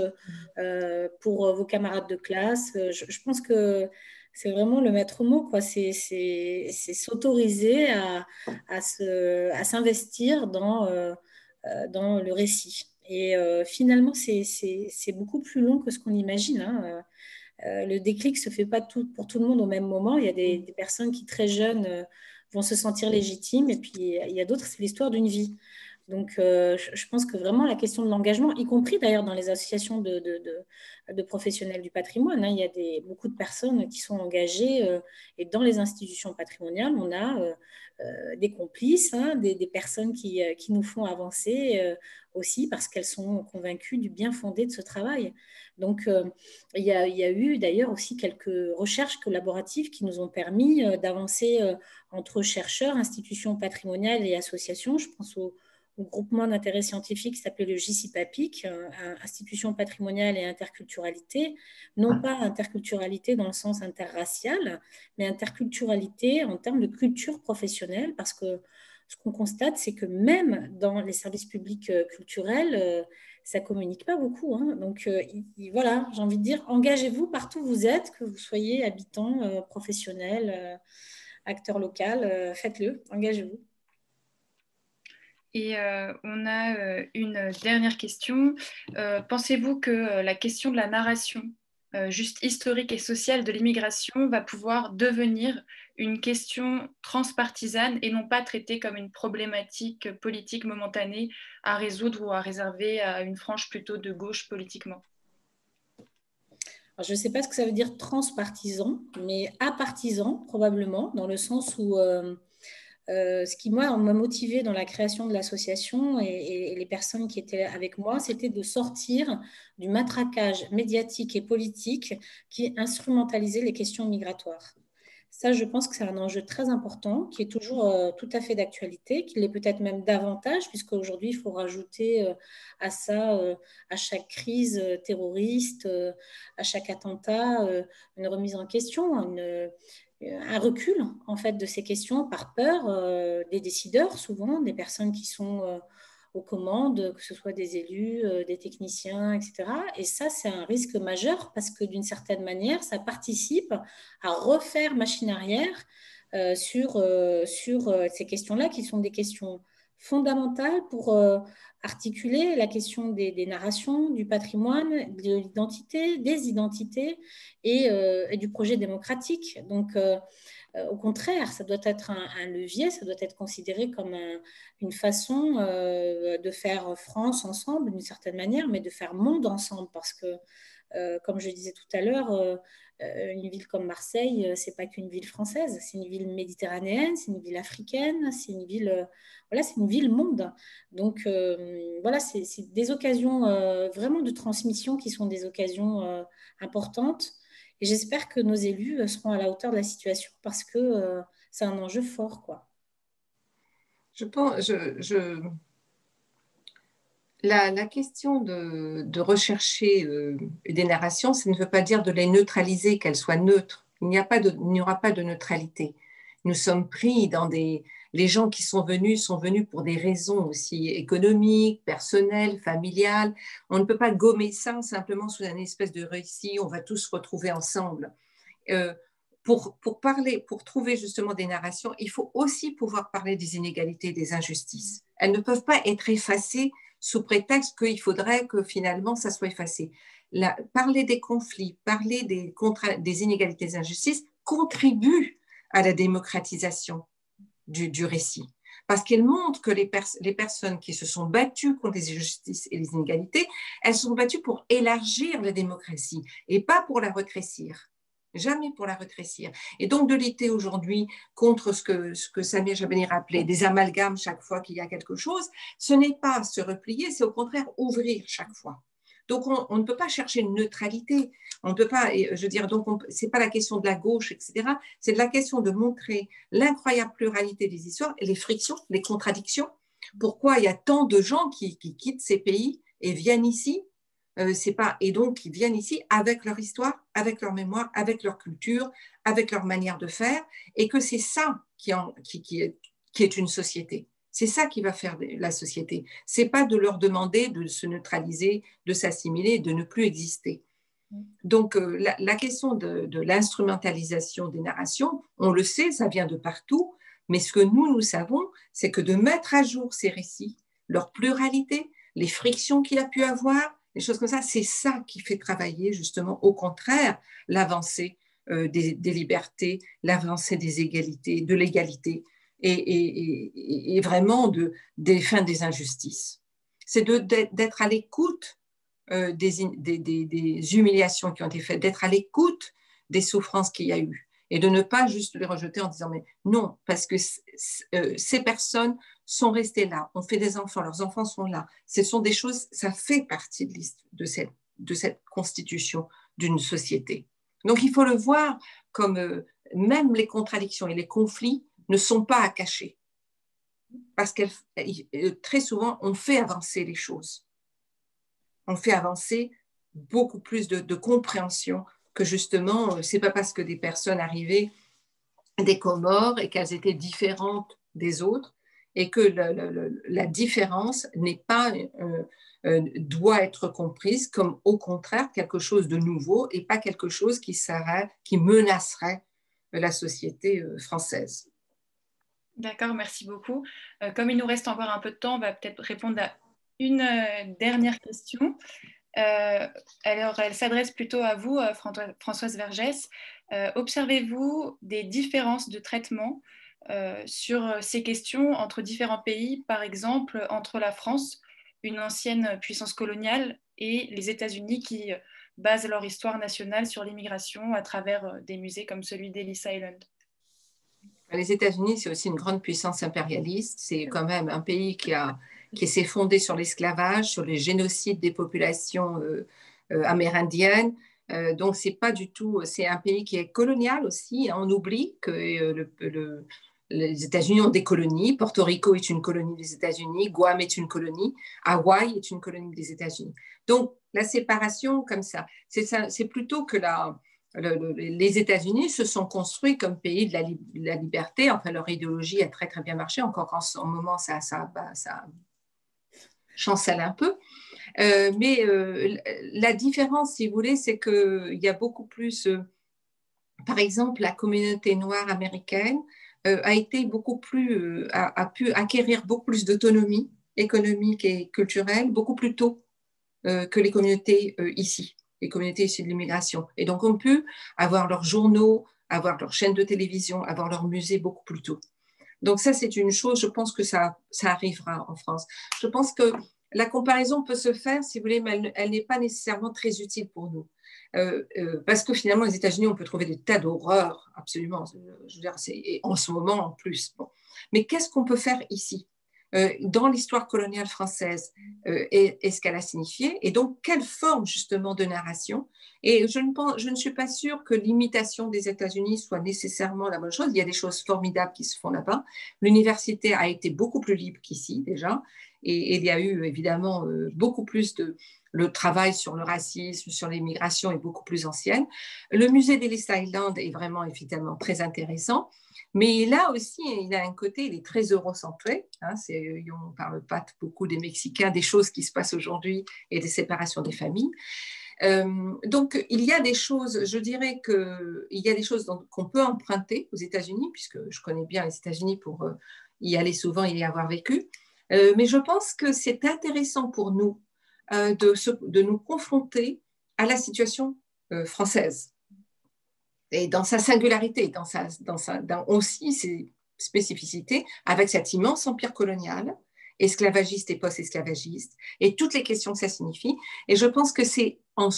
pour vos camarades de classe. Je pense que c'est vraiment le maître mot, quoi. C'est s'autoriser à s'investir dans le récit. Et finalement, c'est beaucoup plus long que ce qu'on imagine, hein. Le déclic se fait pas pour tout le monde au même moment. Il y a des personnes qui, très jeunes, vont se sentir légitimes. Et puis, il y a d'autres, c'est l'histoire d'une vie. Donc, je pense que vraiment, la question de l'engagement, y compris d'ailleurs dans les associations de professionnels du patrimoine, hein, il y a beaucoup de personnes qui sont engagées. Et dans les institutions patrimoniales, on a des complices, hein, des personnes qui nous font avancer aussi parce qu'elles sont convaincues du bien fondé de ce travail. Donc, il y a eu d'ailleurs aussi quelques recherches collaboratives qui nous ont permis d'avancer entre chercheurs, institutions patrimoniales et associations. Je pense au groupement d'intérêt scientifique qui s'appelait le JCPAPIC, Institution patrimoniale et interculturalité. Non pas interculturalité dans le sens interracial, mais interculturalité en termes de culture professionnelle, parce que ce qu'on constate, c'est que même dans les services publics culturels, ça ne communique pas beaucoup, hein. Donc, voilà, j'ai envie de dire, engagez-vous partout où vous êtes, que vous soyez habitant, professionnel, acteur local, faites-le, engagez-vous. Et on a une dernière question. Pensez-vous que la question de la narration, juste historique et sociale de l'immigration, va pouvoir devenir une question transpartisane et non pas traitée comme une problématique politique momentanée à résoudre ou à réserver à une frange plutôt de gauche politiquement? Alors, je ne sais pas ce que ça veut dire transpartisan, mais apartisan probablement, dans le sens où ce qui, moi, m'a motivé dans la création de l'association et les personnes qui étaient avec moi, c'était de sortir du matraquage médiatique et politique qui instrumentalisait les questions migratoires. Ça, je pense que c'est un enjeu très important qui est toujours tout à fait d'actualité, qui l'est peut-être même davantage, puisqu'aujourd'hui, il faut rajouter à ça, à chaque crise terroriste, à chaque attentat, une remise en question, un recul en fait de ces questions par peur des décideurs, souvent des personnes qui sont aux commandes, que ce soit des élus, des techniciens, etc. Et ça, c'est un risque majeur parce que d'une certaine manière, ça participe à refaire machine arrière sur ces questions-là qui sont des questions fondamentales pour articuler la question des narrations, du patrimoine, de l'identité, des identités et du projet démocratique. Donc, au contraire, ça doit être un levier, ça doit être considéré comme une façon de faire France ensemble d'une certaine manière, mais de faire monde ensemble parce que, comme je disais tout à l'heure, une ville comme Marseille, c'est pas qu'une ville française, c'est une ville méditerranéenne, c'est une ville africaine, c'est une ville, voilà, c'est une ville monde. Donc voilà, c'est des occasions vraiment de transmission qui sont des occasions importantes. Et j'espère que nos élus seront à la hauteur de la situation parce que c'est un enjeu fort, quoi. La question de rechercher des narrations, ça ne veut pas dire de les neutraliser, qu'elles soient neutres. Il n'y aura pas de neutralité. Nous sommes pris dans les gens qui sont venus pour des raisons aussi économiques, personnelles, familiales. On ne peut pas gommer ça simplement sous un espèce de récit, on va tous se retrouver ensemble. Pour trouver justement des narrations, il faut aussi pouvoir parler des inégalités, des injustices. Elles ne peuvent pas être effacées sous prétexte qu'il faudrait que finalement ça soit effacé. Parler des conflits, parler des inégalités, des injustices contribue à la démocratisation du récit. Parce qu'elle montre que les personnes qui se sont battues contre les injustices et les inégalités, elles sont battues pour élargir la démocratie et pas pour la rétrécir. Jamais pour la rétrécir. Et donc de lutter aujourd'hui contre ce que Samir Jabani rappelait, des amalgames chaque fois qu'il y a quelque chose, ce n'est pas se replier, c'est au contraire ouvrir chaque fois. Donc on ne peut pas chercher une neutralité, on ne peut pas, je veux dire, donc c'est pas la question de la gauche, etc. C'est de la question de montrer l'incroyable pluralité des histoires, les frictions, les contradictions. Pourquoi il y a tant de gens qui quittent ces pays et viennent ici? Et donc ils viennent ici avec leur histoire, avec leur mémoire, avec leur culture, avec leur manière de faire, et que c'est ça qui est une société. C'est ça qui va faire la société. C'est pas de leur demander de se neutraliser, de s'assimiler, de ne plus exister. Donc la question de l'instrumentalisation des narrations, on le sait, ça vient de partout, mais ce que nous savons, c'est que de mettre à jour ces récits, leur pluralité, les frictions qu'il a pu avoir, des choses comme ça, c'est ça qui fait travailler justement, au contraire, l'avancée des libertés, l'avancée des égalités, de l'égalité et vraiment des fins des injustices. C'est d'être à l'écoute des humiliations qui ont été faites, d'être à l'écoute des souffrances qu'il y a eu et de ne pas juste les rejeter en disant mais non, parce que ces personnes sont restées là, on fait des enfants, leurs enfants sont là. Ce sont des choses, ça fait partie de cette constitution d'une société. Donc il faut le voir comme même les contradictions et les conflits ne sont pas à cacher. Parce que très souvent, on fait avancer les choses. On fait avancer beaucoup plus de compréhension que justement, c'est pas parce que des personnes arrivaient des Comores et qu'elles étaient différentes des autres et que la différence n'est pas doit être comprise comme au contraire quelque chose de nouveau et pas quelque chose qui menacerait la société française. D'accord, merci beaucoup. Comme il nous reste encore un peu de temps, on va peut-être répondre à une dernière question. Alors, elle s'adresse plutôt à vous, Françoise Vergès. Observez-vous des différences de traitement sur ces questions entre différents pays, par exemple entre la France, une ancienne puissance coloniale, et les États-Unis qui basent leur histoire nationale sur l'immigration à travers des musées comme celui d'Ellis Island? Les États-Unis, c'est aussi une grande puissance impérialiste. C'est quand même un pays qui s'est fondé sur l'esclavage, sur les génocides des populations amérindiennes. Donc, c'est pas du tout. C'est un pays qui est colonial aussi. On oublie que les États-Unis ont des colonies. Porto Rico est une colonie des États-Unis. Guam est une colonie. Hawaï est une colonie des États-Unis. Donc, la séparation comme ça, c'est plutôt que les États-Unis se sont construits comme pays de la liberté. Enfin, leur idéologie a très, très bien marché. Encore en ce moment, ça chancelle un peu. Mais la différence, si vous voulez, c'est qu'il y a beaucoup plus... par exemple, la communauté noire américaine a été beaucoup plus... a pu acquérir beaucoup plus d'autonomie économique et culturelle beaucoup plus tôt que les communautés ici, les communautés issues de l'immigration. Et donc, on peut avoir leurs journaux, avoir leurs chaînes de télévision, avoir leurs musées beaucoup plus tôt. Donc ça, c'est une chose, je pense que ça arrivera en France. Je pense que la comparaison peut se faire, si vous voulez, mais elle n'est pas nécessairement très utile pour nous. Parce que finalement, les États-Unis, on peut trouver des tas d'horreurs, absolument. Je veux dire, c'est en ce moment en plus. Bon. Mais qu'est-ce qu'on peut faire ici dans l'histoire coloniale française et ce qu'elle a signifié, et donc quelle forme justement de narration. Et je ne suis pas sûre que l'imitation des États-Unis soit nécessairement la bonne chose. Il y a des choses formidables qui se font là-bas. L'université a été beaucoup plus libre qu'ici déjà, et il y a eu évidemment beaucoup plus de... Le travail sur le racisme, sur l'immigration est beaucoup plus ancienne. Le musée d'Ellis Island est vraiment évidemment très intéressant. Mais là aussi, il a un côté, il est très eurocentré. Hein, on ne parle pas beaucoup des Mexicains, des choses qui se passent aujourd'hui et des séparations des familles. Donc, il y a des choses, je dirais qu'il y a des choses qu'on peut emprunter aux États-Unis, puisque je connais bien les États-Unis pour y aller souvent et y avoir vécu. Mais je pense que c'est intéressant pour nous de nous confronter à la situation française. Et dans sa singularité, dans aussi ses spécificités, avec cet immense empire colonial, esclavagiste et post-esclavagiste, et toutes les questions que ça signifie. Et je pense que c'est en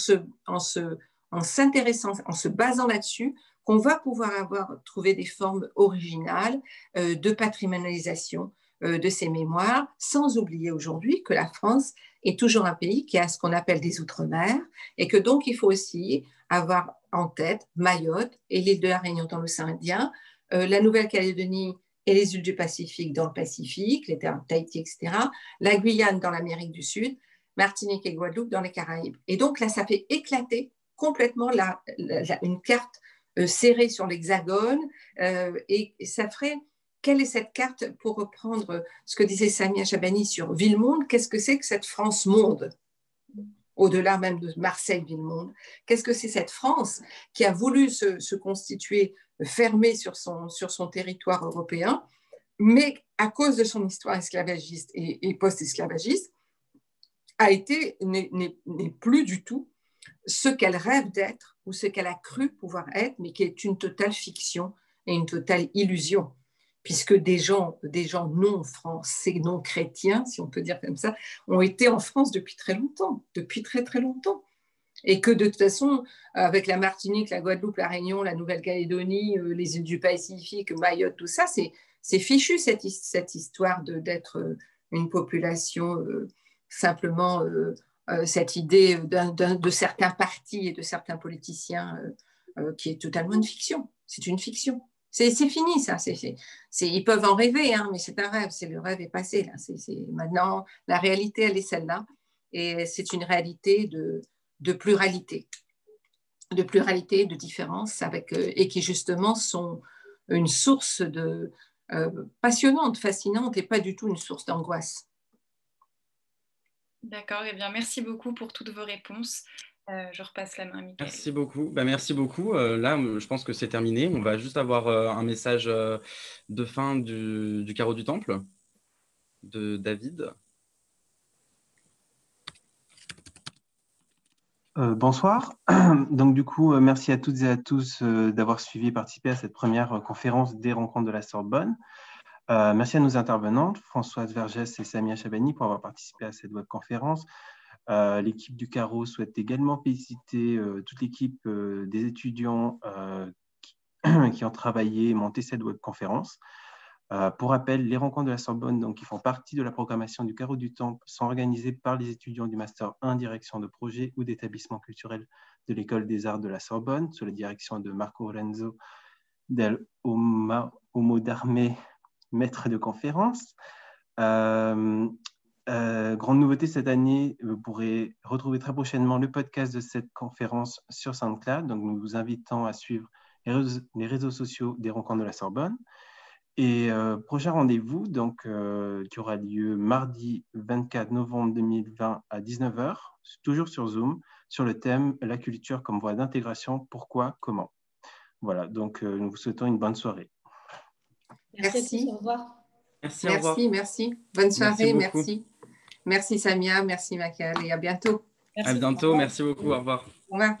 s'intéressant, en se basant là-dessus, qu'on va pouvoir trouver des formes originales de patrimonialisation de ces mémoires, sans oublier aujourd'hui que la France est toujours un pays qui a ce qu'on appelle des outre-mer, et que donc il faut aussi avoir en tête Mayotte et l'île de la Réunion dans l'océan Indien, la Nouvelle-Calédonie et les îles du Pacifique dans le Pacifique, les terres Tahiti, etc., la Guyane dans l'Amérique du Sud, Martinique et Guadeloupe dans les Caraïbes. Et donc là, ça fait éclater complètement une carte serrée sur l'hexagone, et ça ferait... Quelle est cette carte, pour reprendre ce que disait Samia Chabani sur Ville-Monde, qu'est-ce que c'est que cette France-monde, au-delà même de Marseille-Ville-Monde? Qu'est-ce que c'est cette France qui a voulu se constituer fermée sur son territoire européen, mais à cause de son histoire esclavagiste et post-esclavagiste, n'est plus du tout ce qu'elle rêve d'être ou ce qu'elle a cru pouvoir être, mais qui est une totale fiction et une totale illusion, puisque des gens non français, non chrétiens, si on peut dire comme ça, ont été en France depuis très longtemps, depuis très très longtemps. Et que de toute façon, avec la Martinique, la Guadeloupe, la Réunion, la Nouvelle-Calédonie, les îles du Pacifique, Mayotte, tout ça, c'est fichu cette histoire d'être une population simplement cette idée de certains partis et de certains politiciens qui est totalement une fiction. C'est une fiction. C'est fini, ça. Ils peuvent en rêver, hein, mais c'est un rêve. Le rêve est passé. Là. Maintenant, la réalité, elle est celle-là. Et c'est une réalité de pluralité, de différence, et qui justement sont une source passionnante, fascinante, et pas du tout une source d'angoisse. D'accord, eh bien merci beaucoup pour toutes vos réponses. Je repasse la main à Michael. Merci beaucoup. Merci beaucoup. Là, je pense que c'est terminé. On va juste avoir un message de fin du carreau du temple de David. Bonsoir. Donc du coup, merci à toutes et à tous d'avoir suivi et participé à cette première conférence des rencontres de la Sorbonne. Merci à nos intervenantes, Françoise Vergès et Samia Chabani, pour avoir participé à cette webconférence. L'équipe du Carreau souhaite également féliciter toute l'équipe des étudiants qui ont travaillé et monté cette webconférence. Pour rappel, les rencontres de la Sorbonne, donc, qui font partie de la programmation du Carreau du Temple, sont organisées par les étudiants du Master 1 Direction de projet ou d'établissement culturel de l'École des Arts de la Sorbonne, sous la direction de Marco Renzo del Homo d'Armée, maître de conférence. Grande nouveauté cette année, vous pourrez retrouver très prochainement le podcast de cette conférence sur SoundCloud. Donc, nous vous invitons à suivre les réseaux sociaux des rencontres de la Sorbonne. Et prochain rendez-vous, donc, qui aura lieu mardi 24 novembre 2020 à 19h, toujours sur Zoom, sur le thème « La culture comme voie d'intégration, pourquoi, comment ». Voilà, donc nous vous souhaitons une bonne soirée. Merci. Au revoir. Merci, au revoir. Merci. Bonne soirée, Merci. Merci Samia, merci Michael et à bientôt. À bientôt, merci beaucoup, au revoir. Au revoir.